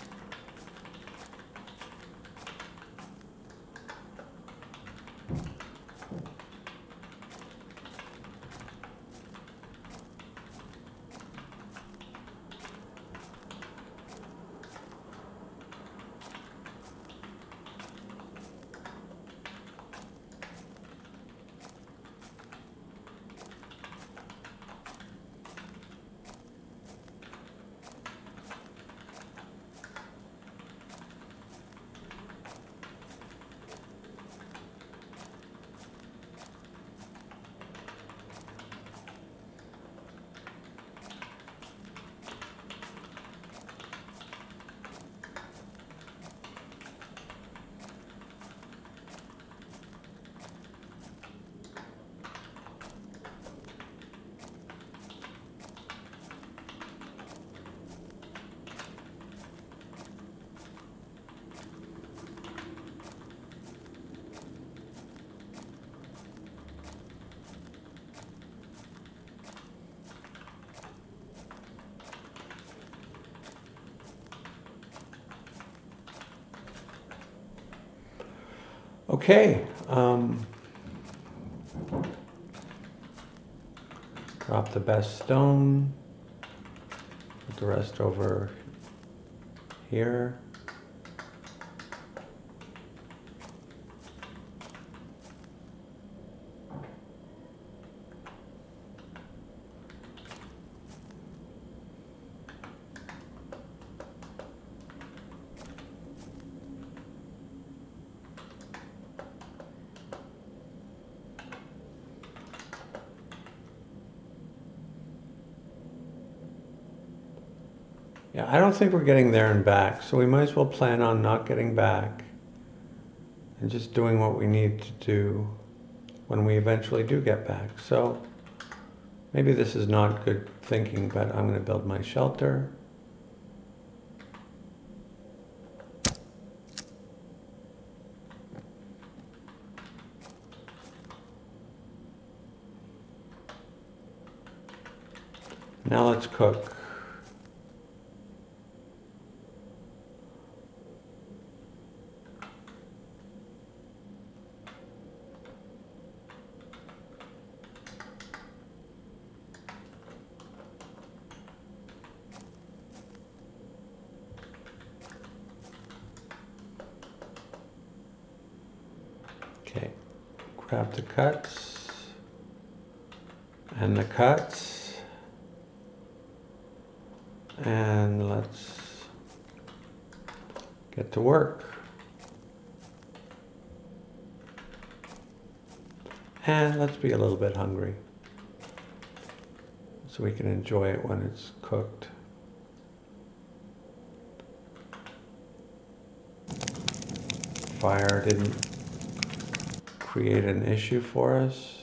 Okay. Drop the best stone. Put the rest over here. Yeah, I don't think we're getting there and back, so we might as well plan on not getting back and just doing what we need to do when we eventually do get back. So maybe this is not good thinking, but I'm going to build my shelter. Now let's cook. Okay, grab the cuts and the cuts, and let's get to work. And let's be a little bit hungry so we can enjoy it when it's cooked. Fire didn't create an issue for us.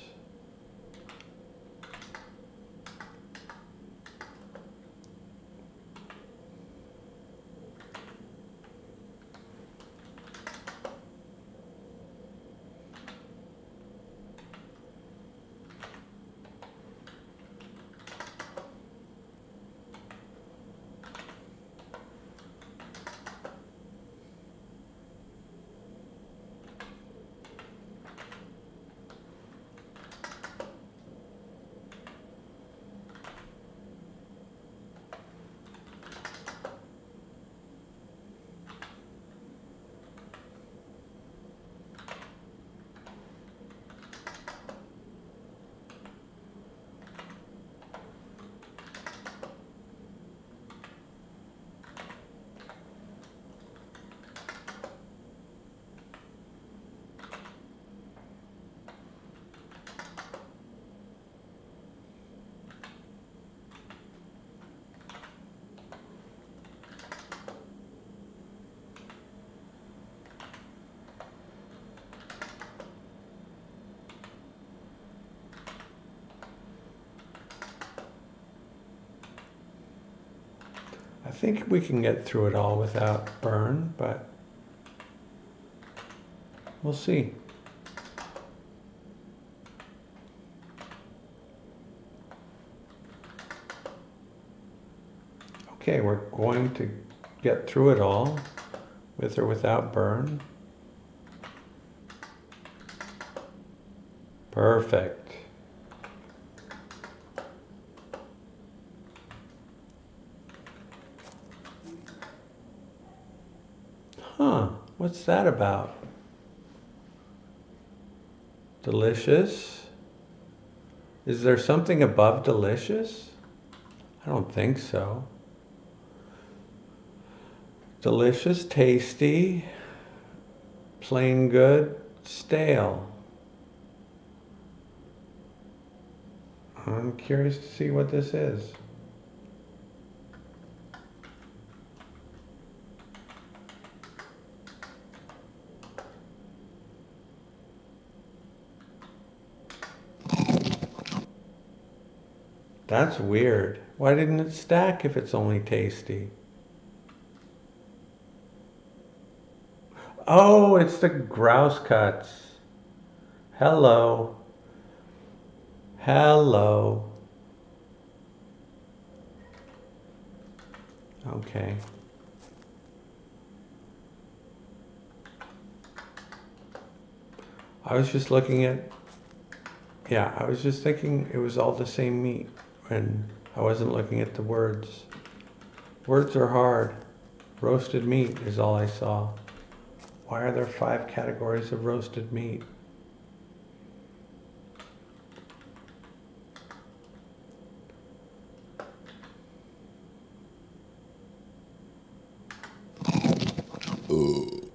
think we can get through it all without burn, but we'll see. Okay, we're going to get through it all with or without burn. Perfect. Huh, what's that about? Delicious? Is there something above delicious? I don't think so. Delicious, tasty, plain good, stale. I'm curious to see what this is. That's weird. Why didn't it stack if it's only tasty? Oh, it's the grouse cuts. Hello. Hello. Okay. I was just looking at, yeah, I was just thinking it was all the same meat and I wasn't looking at the words. Words are hard. Roasted meat is all I saw. Why are there 5 categories of roasted meat?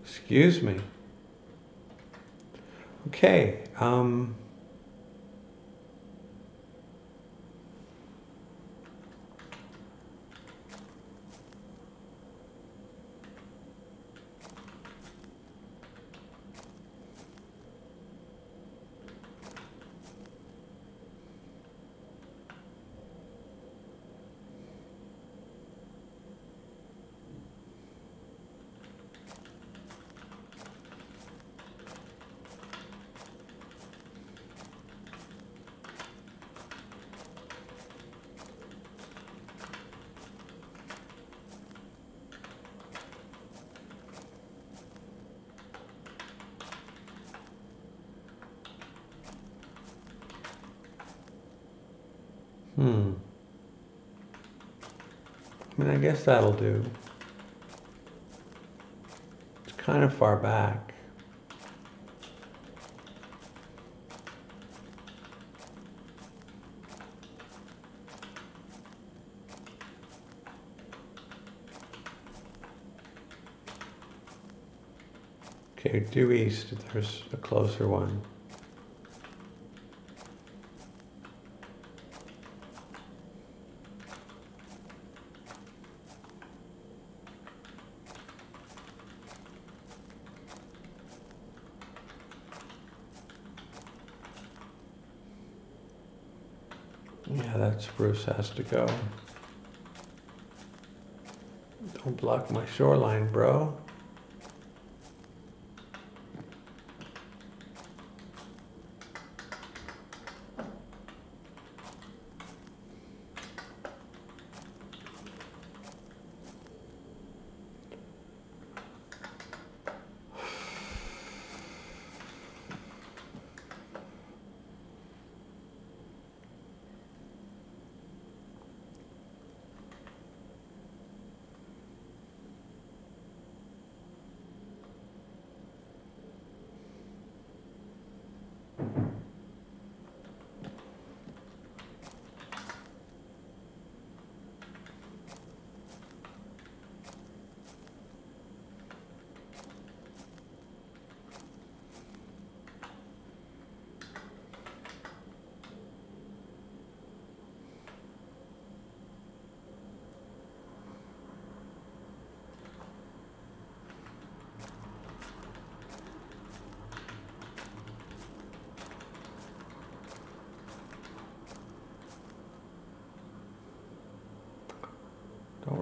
Excuse me. Okay. I mean, I guess that'll do. It's kind of far back. Okay, due east, there's a closer one. Yeah, that spruce has to go. Don't block my shoreline, bro.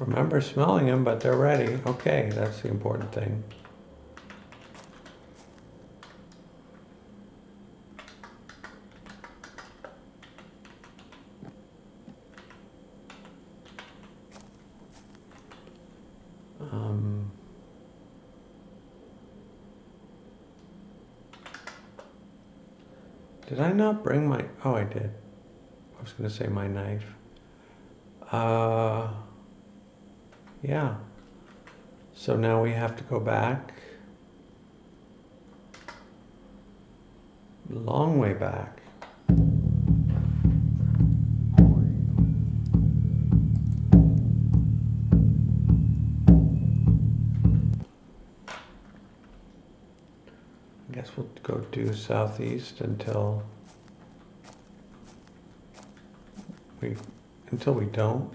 remember smelling them, but they're ready. Okay, that's the important thing. Did I not bring my, oh, I did. I was going to say my knife. Yeah. So now we have to go back. Long way back. I guess we'll go due southeast until we don't.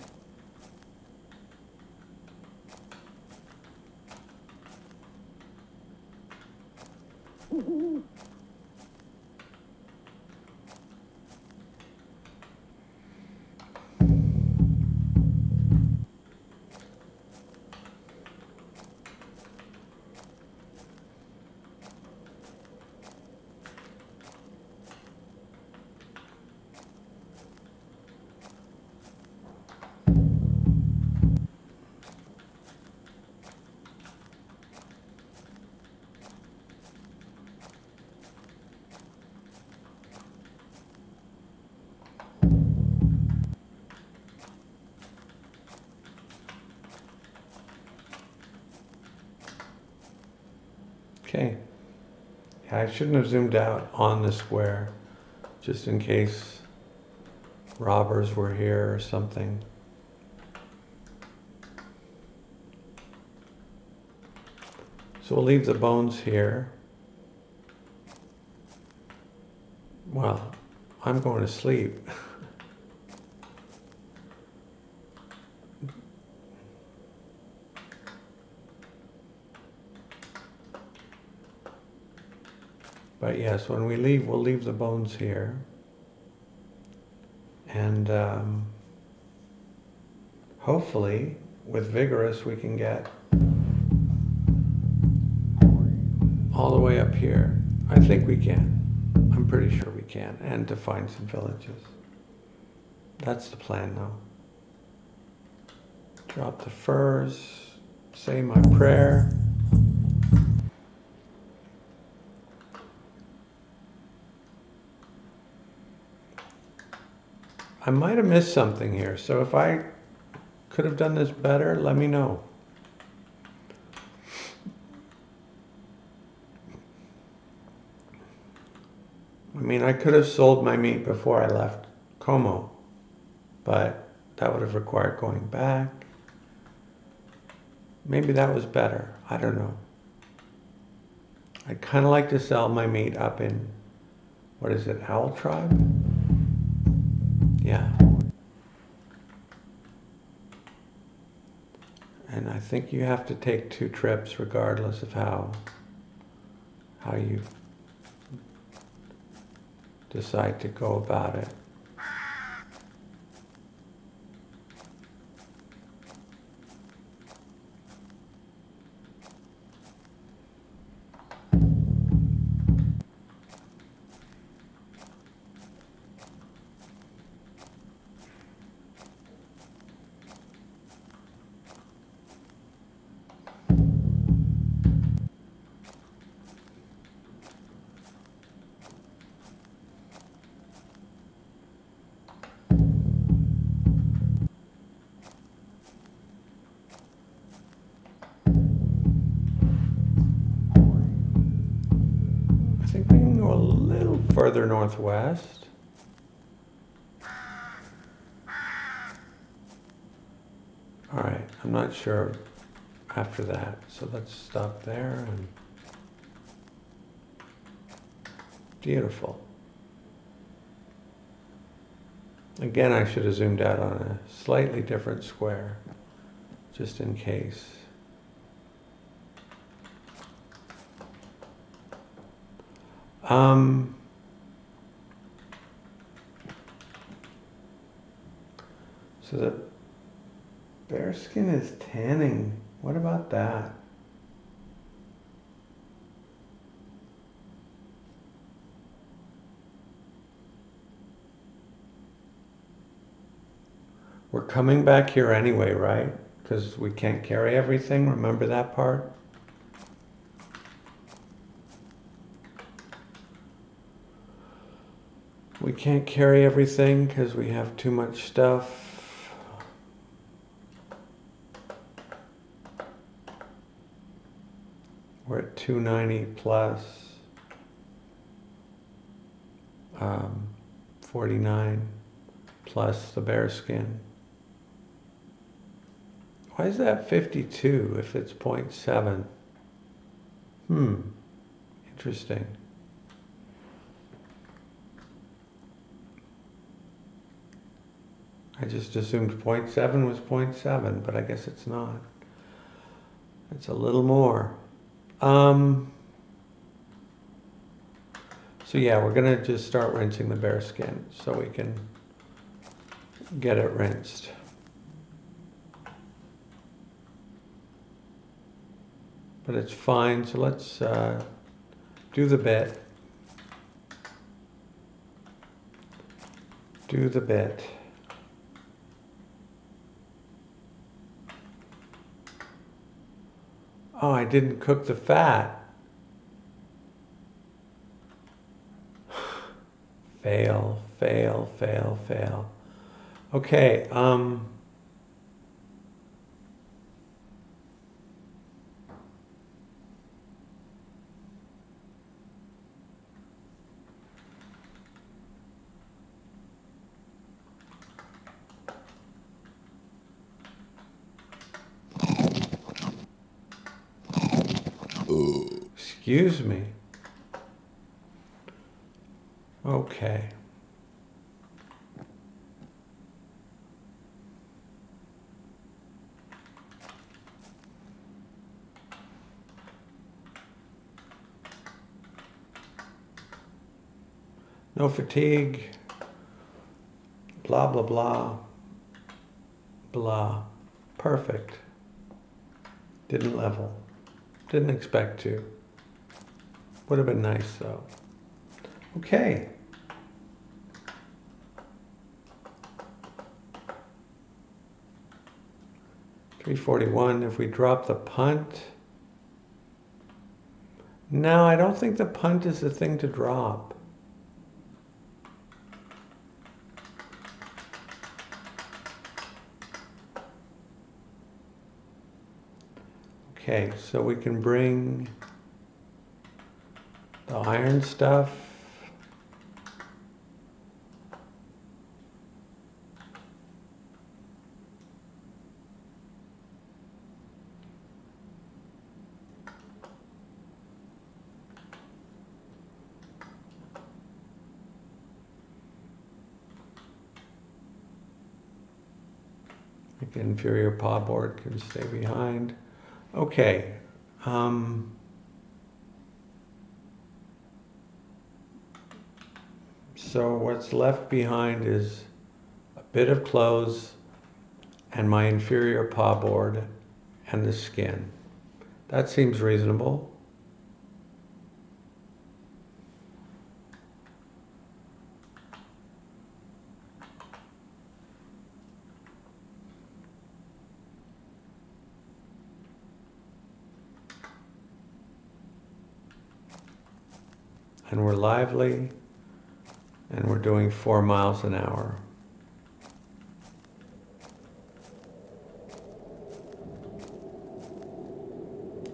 Okay. Yeah, I shouldn't have zoomed out on the square, just in case robbers were here or something. So we'll leave the bones here. Well, I'm going to sleep. But yes, when we leave, we'll leave the bones here. And hopefully, with Vigorous, we can get all the way up here. I think we can. I'm pretty sure we can. And to find some villages. That's the plan now. Drop the furs, say my prayer. I might have missed something here, so if I could have done this better, let me know. I mean, I could have sold my meat before I left Como, but that would have required going back. Maybe that was better. I don't know. I'd kind of like to sell my meat up in, what is it, Owl Tribe? Yeah. And I think you have to take 2 trips regardless of how you decide to go about it. Further northwest. All right, I'm not sure after that, so let's stop there. And beautiful. Again, I should have zoomed out on a slightly different square, just in case. So the Bearskin is tanning. What about that? We're coming back here anyway, right? Because we can't carry everything. Remember that part? We can't carry everything because we have too much stuff. We're at 290 plus 49 plus the bearskin. Why is that 52 if it's 0.7? Interesting. I just assumed 0.7 was 0.7, but I guess it's not. It's a little more. So yeah, we're gonna just start rinsing the bearskin so we can get it rinsed. But it's fine, so let's do the bit. Do the bit. Oh, I didn't cook the fat. Fail, fail, fail, fail. Okay, excuse me. Okay. No fatigue. Blah, blah, blah. Blah. Perfect. Didn't level. Didn't expect to. Would have been nice though. Okay. $341. If we drop the punt. No, I don't think the punt is the thing to drop. Okay, so we can bring the iron stuff. The inferior paw board can stay behind. Okay. So what's left behind is a bit of clothes and my inferior paw board and the skin. That seems reasonable. And we're lively, and we're doing 4 miles an hour.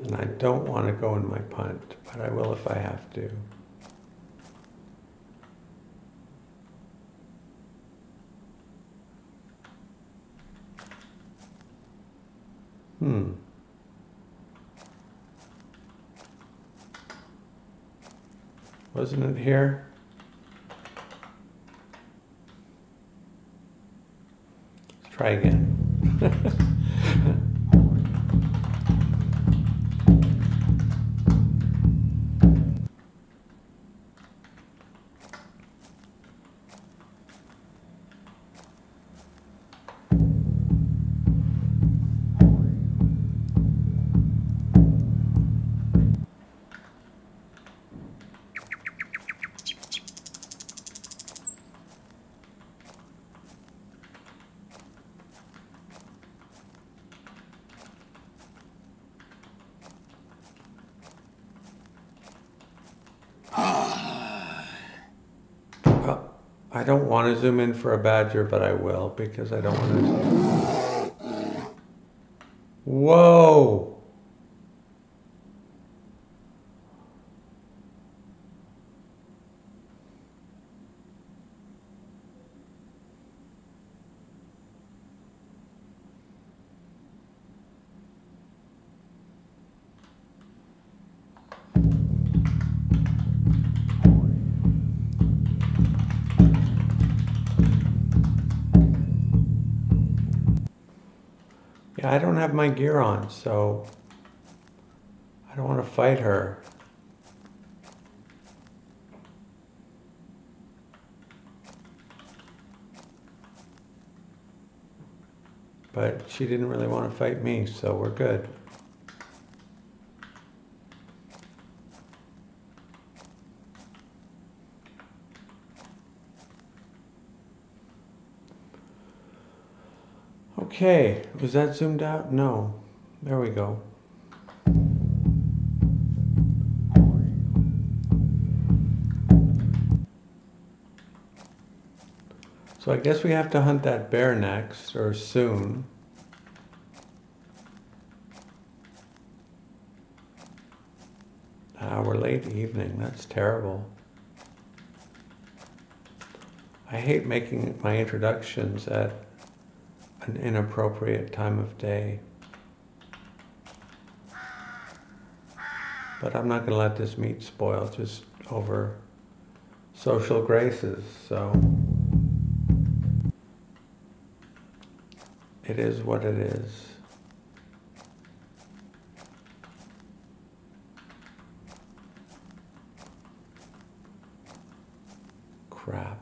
And I don't want to go in my punt, but I will if I have to. Wasn't it here? Let's try again. I don't want to zoom in for a badger, but I will because I don't want to. Whoa! Yeah, I don't have my gear on, so I don't want to fight her. But she didn't really want to fight me, so we're good. Okay, was that zoomed out? No. There we go. So I guess we have to hunt that bear next, or soon. We're late evening, that's terrible. I hate making my introductions at an inappropriate time of day. But I'm not going to let this meat spoil just over social graces, so it is what it is. Crap.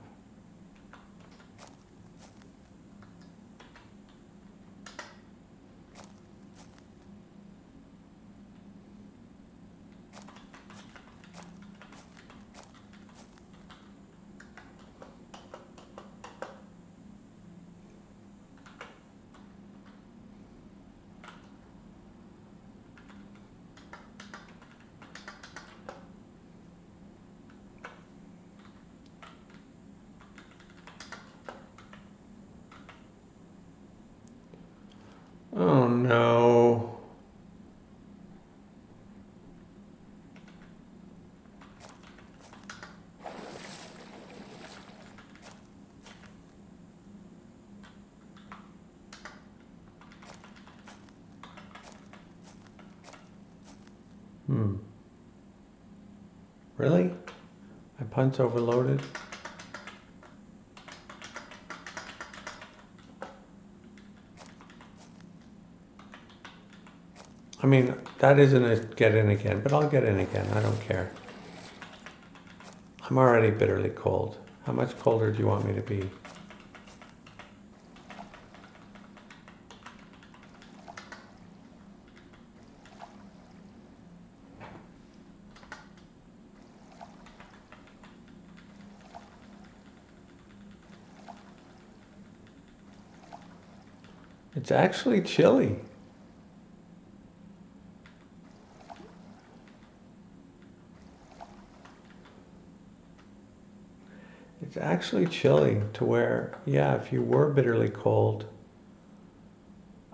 Oh no. Really? My punt's overloaded? I mean, that isn't a get in again, but I'll get in again. I don't care. I'm already bitterly cold. How much colder do you want me to be? It's actually chilly. It's actually chilly to where, yeah, if you were bitterly cold,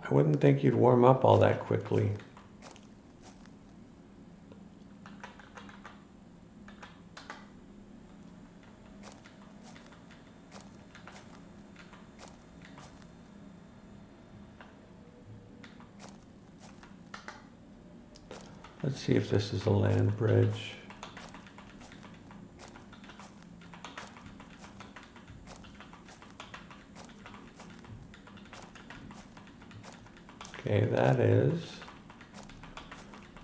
I wouldn't think you'd warm up all that quickly. Let's see if this is a land bridge. Okay, that is.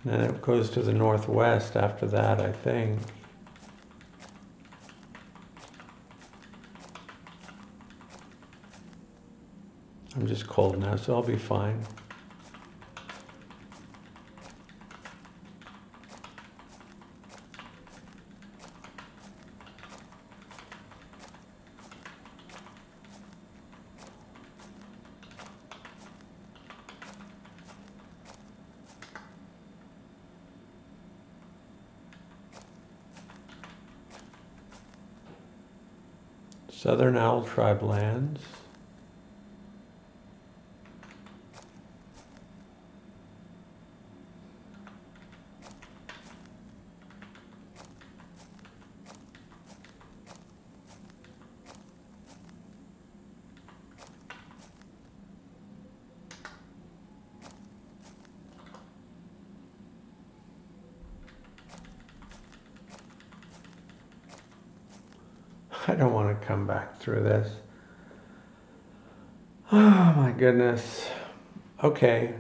And then it goes to the northwest after that, I think. I'm just cold now, so I'll be fine. Southern Owl Tribe lands. I don't want to come back through this. Oh my goodness. Okay.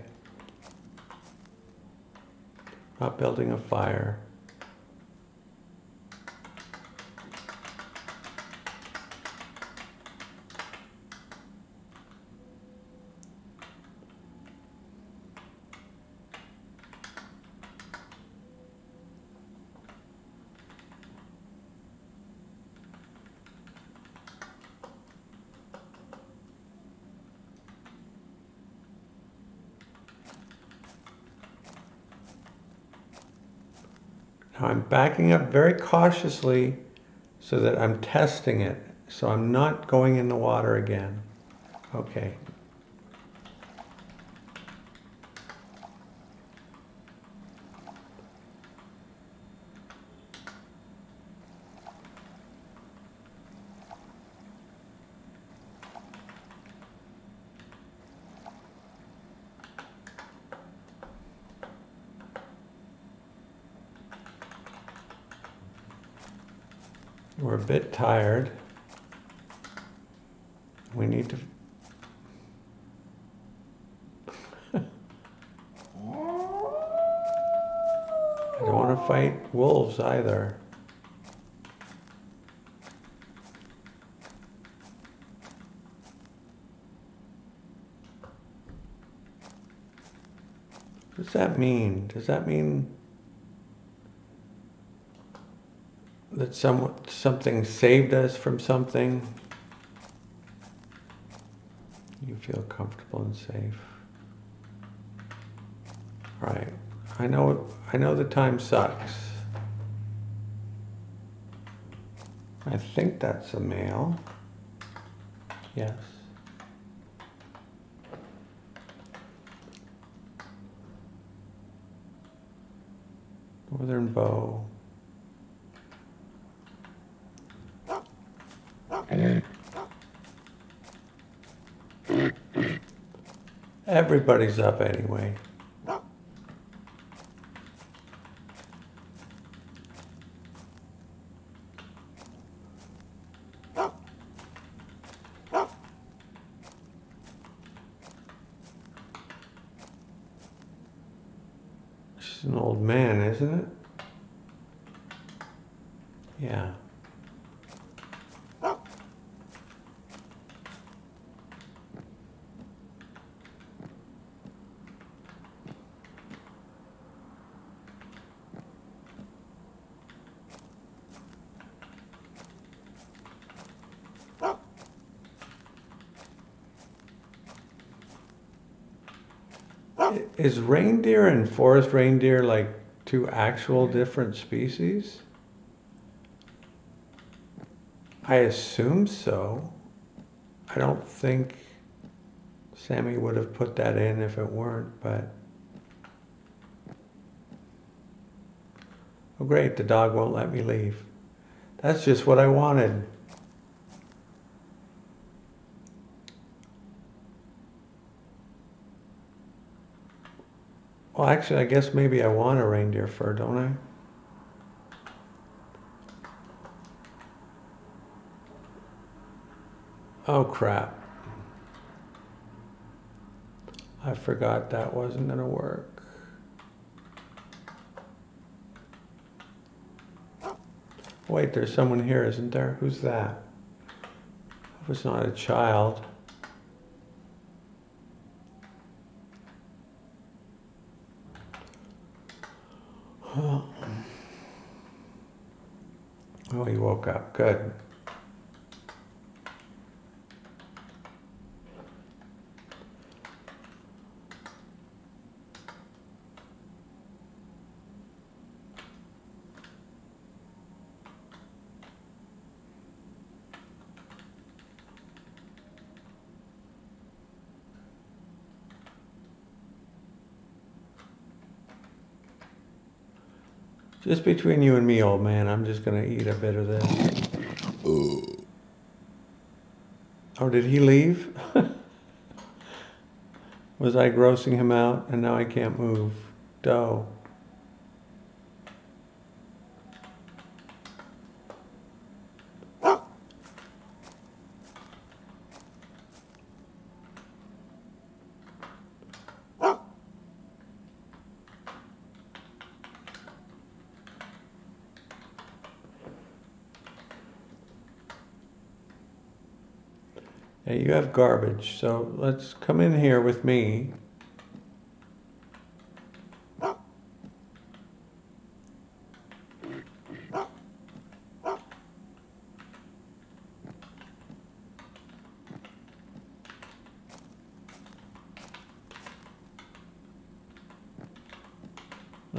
Not building a fire. Now I'm backing up very cautiously so that I'm testing it. So I'm not going in the water again. Okay. We're a bit tired. We need to... I don't want to fight wolves either. What does that mean? Does that mean that something saved us from something? You feel comfortable and safe. Right. I know the time sucks. I think that's a male. Yes. Northern bow. Everybody's up anyway. She's an old man, isn't it? Yeah. Is reindeer and forest reindeer like two actual different species? I assume so. I don't think Sammy would have put that in if it weren't, but... Oh great, the dog won't let me leave. That's just what I wanted. Well, actually, I guess maybe I want a reindeer fur, don't I? Oh, crap. I forgot that wasn't going to work. Wait, there's someone here, isn't there? Who's that? It was not a child. Oh, he woke up. Good. Just between you and me, old man, I'm just going to eat a bit of this. Oh, did he leave? Was I grossing him out and now I can't move? Dough. Hey, you have garbage, so let's come in here with me.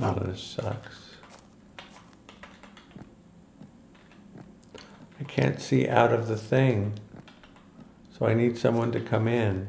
Oh, this sucks. I can't see out of the thing, so I need someone to come in.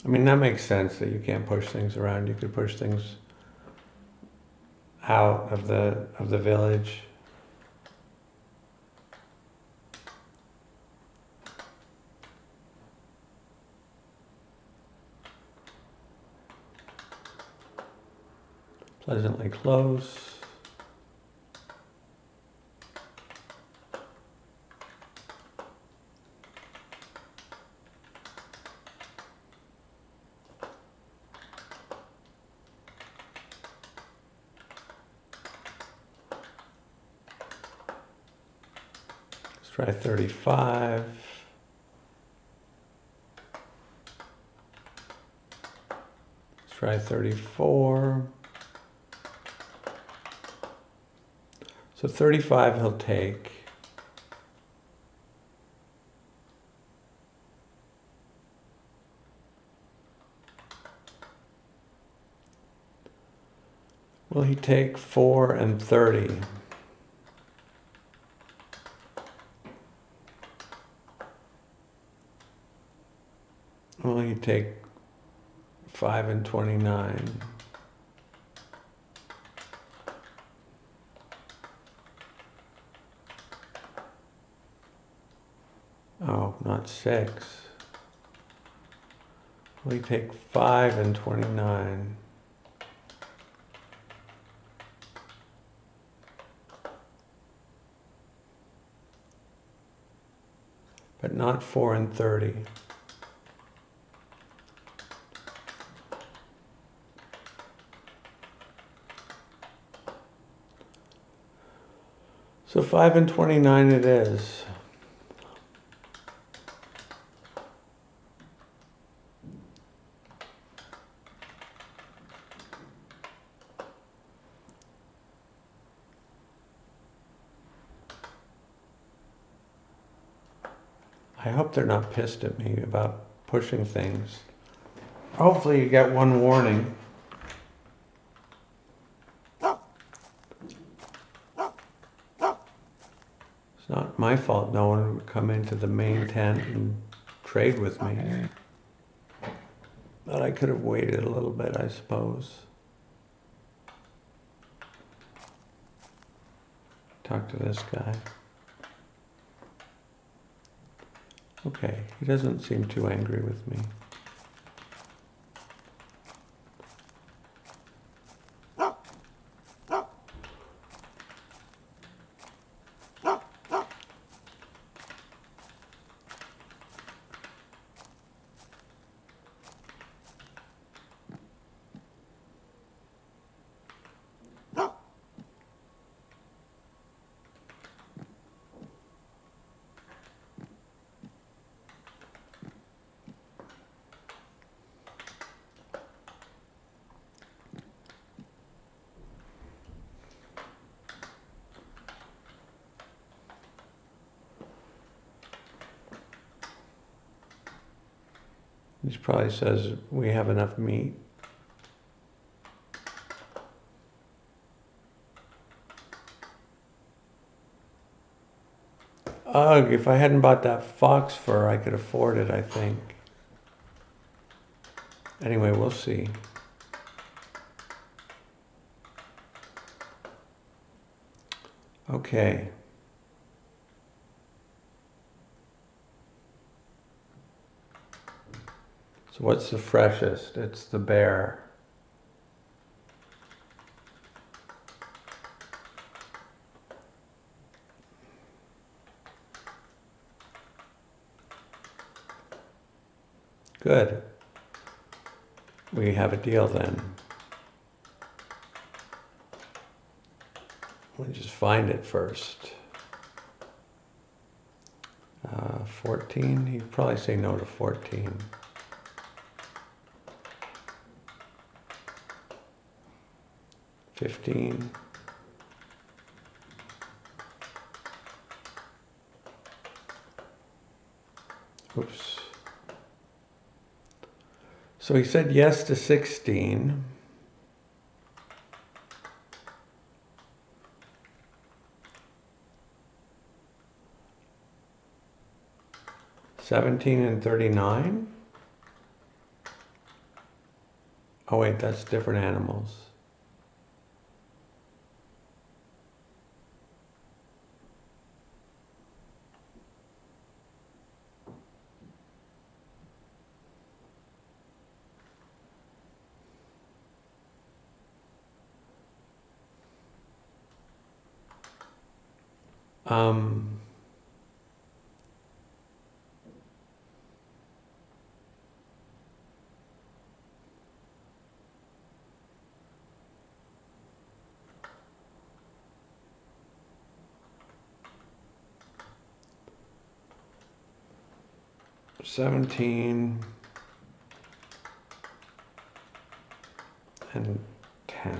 I mean, that makes sense that you can't push things around. You could push things out of the village. Pleasantly close. Try 35. Let's try 34. So 35 he'll take. Will he take 4 and 30? Will he take 5 and 29? Oh, not 6. Will he take 5 and 29? But not 4 and 30. So 5 and 29 it is. I hope they're not pissed at me about pushing things. Hopefully you get one warning. It's not my fault no one would come into the main tent and trade with me. But I could have waited a little bit, I suppose. Talk to this guy. Okay, he doesn't seem too angry with me. This probably says we have enough meat. Ugh, if I hadn't bought that fox fur, I could afford it, I think. Anyway, we'll see. Okay. So what's the freshest? It's the bear. Good. We have a deal then. We'll just find it first. 14, he'd probably say no to 14. $15. Oops. So he said yes to 16. $17 and $39? Oh wait, that's different animals. Um, $17 and $10.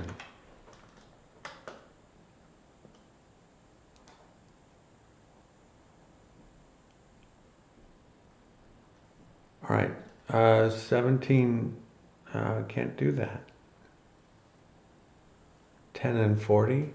All right, 17, can't do that. 10 and 40.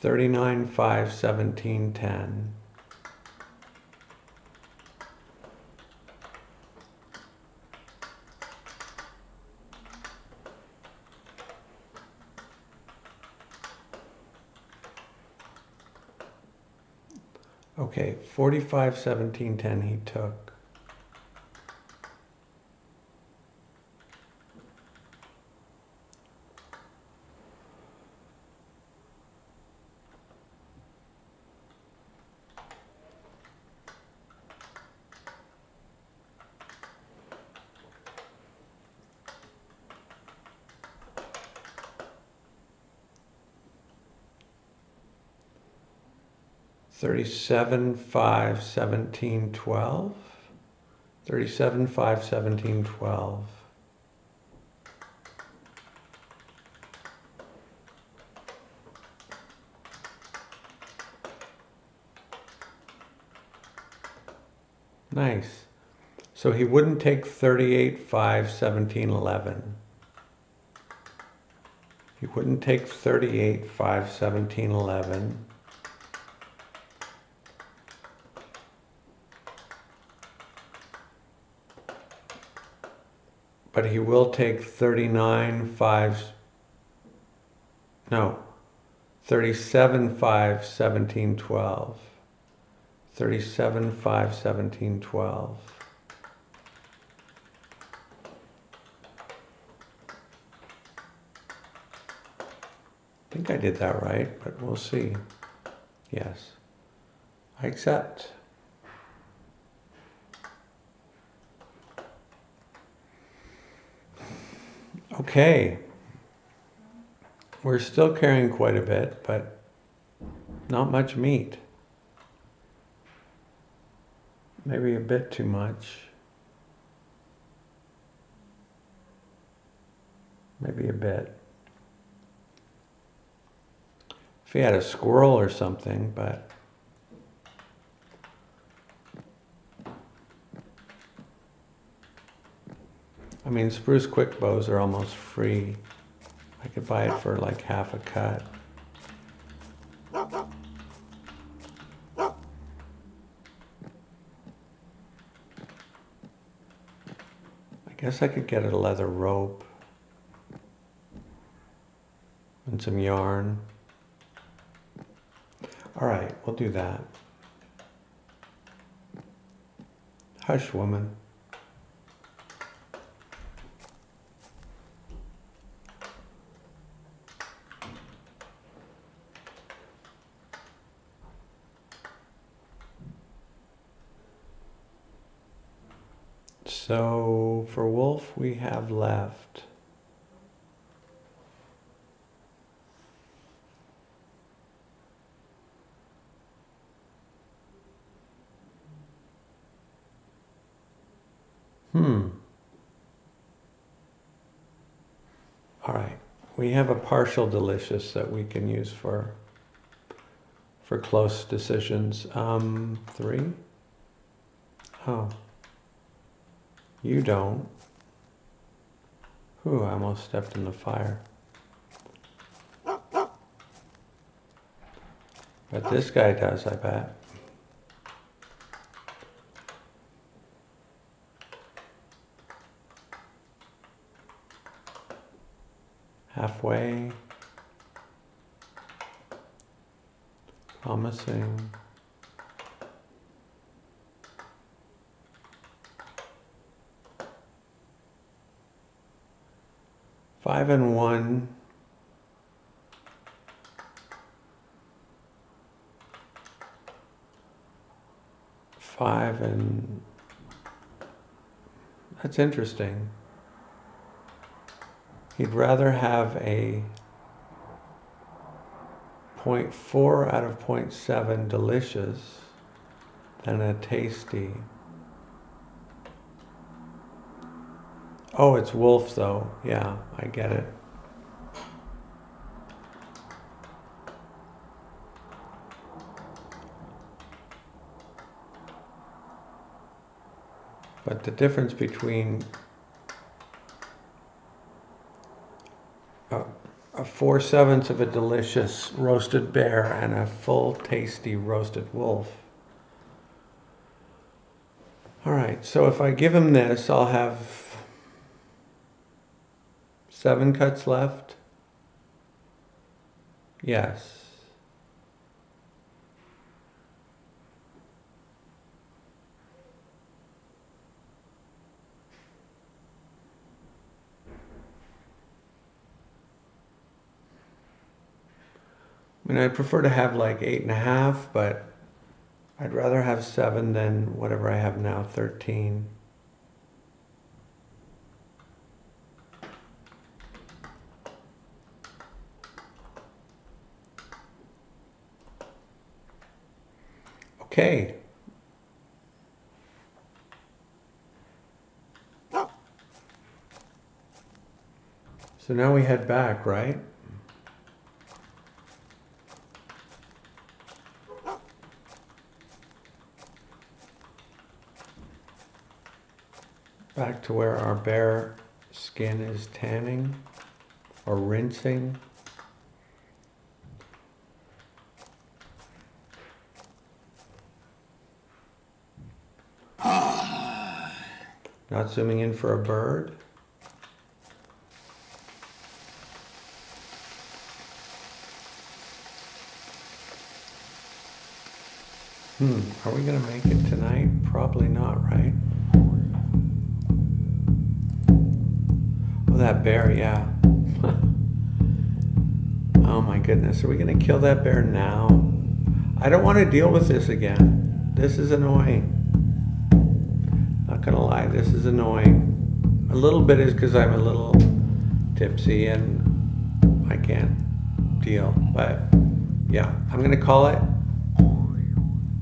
$39, $5, $17, $10. Okay, 45, 17, 10 he took. $37, $5, $17, $12. $37, $5, $17, $12. Nice. So he wouldn't take 38, 5, 17, 11. He wouldn't take 38, 5, 17, 11. But he will take 39, 5, no, 37, 5, 17, 12. 37, 5, 17, 12. I think I did that right, but we'll see. Yes, I accept. Okay, we're still carrying quite a bit, but not much meat. Maybe a bit too much. Maybe a bit. If he had a squirrel or something, but I mean, spruce quick bows are almost free. I could buy it for like half a cut. I guess I could get a leather rope and some yarn. All right, we'll do that. Hush, woman. So for wolf, we have left all right, we have a partial delicious that we can use for close decisions. 3. Oh. You don't. Ooh, I almost stepped in the fire. But this guy does, I bet. Halfway. Promising. Five and 1. Five and... That's interesting. He'd rather have a 0.4 out of 0.7 delicious than a tasty. Oh, it's wolf though. Yeah, I get it. But the difference between a 4/7 of a delicious roasted bear and a full tasty roasted wolf. All right, so if I give him this, I'll have 7 cuts left? Yes. I mean, I'd prefer to have like 8.5, but I'd rather have 7 than whatever I have now, 13. Okay. So now we head back, right? Back to where our bear skin is tanning or rinsing. Not zooming in for a bird. Are we gonna make it tonight? Probably not, right? Oh, that bear, yeah. Oh my goodness, are we gonna kill that bear now? I don't want to deal with this again. This is annoying. Not gonna lie, this is annoying. A little bit is because I'm a little tipsy and I can't deal, but yeah, I'm gonna call it.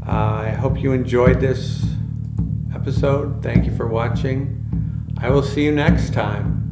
I hope you enjoyed this episode. Thank you for watching. I will see you next time.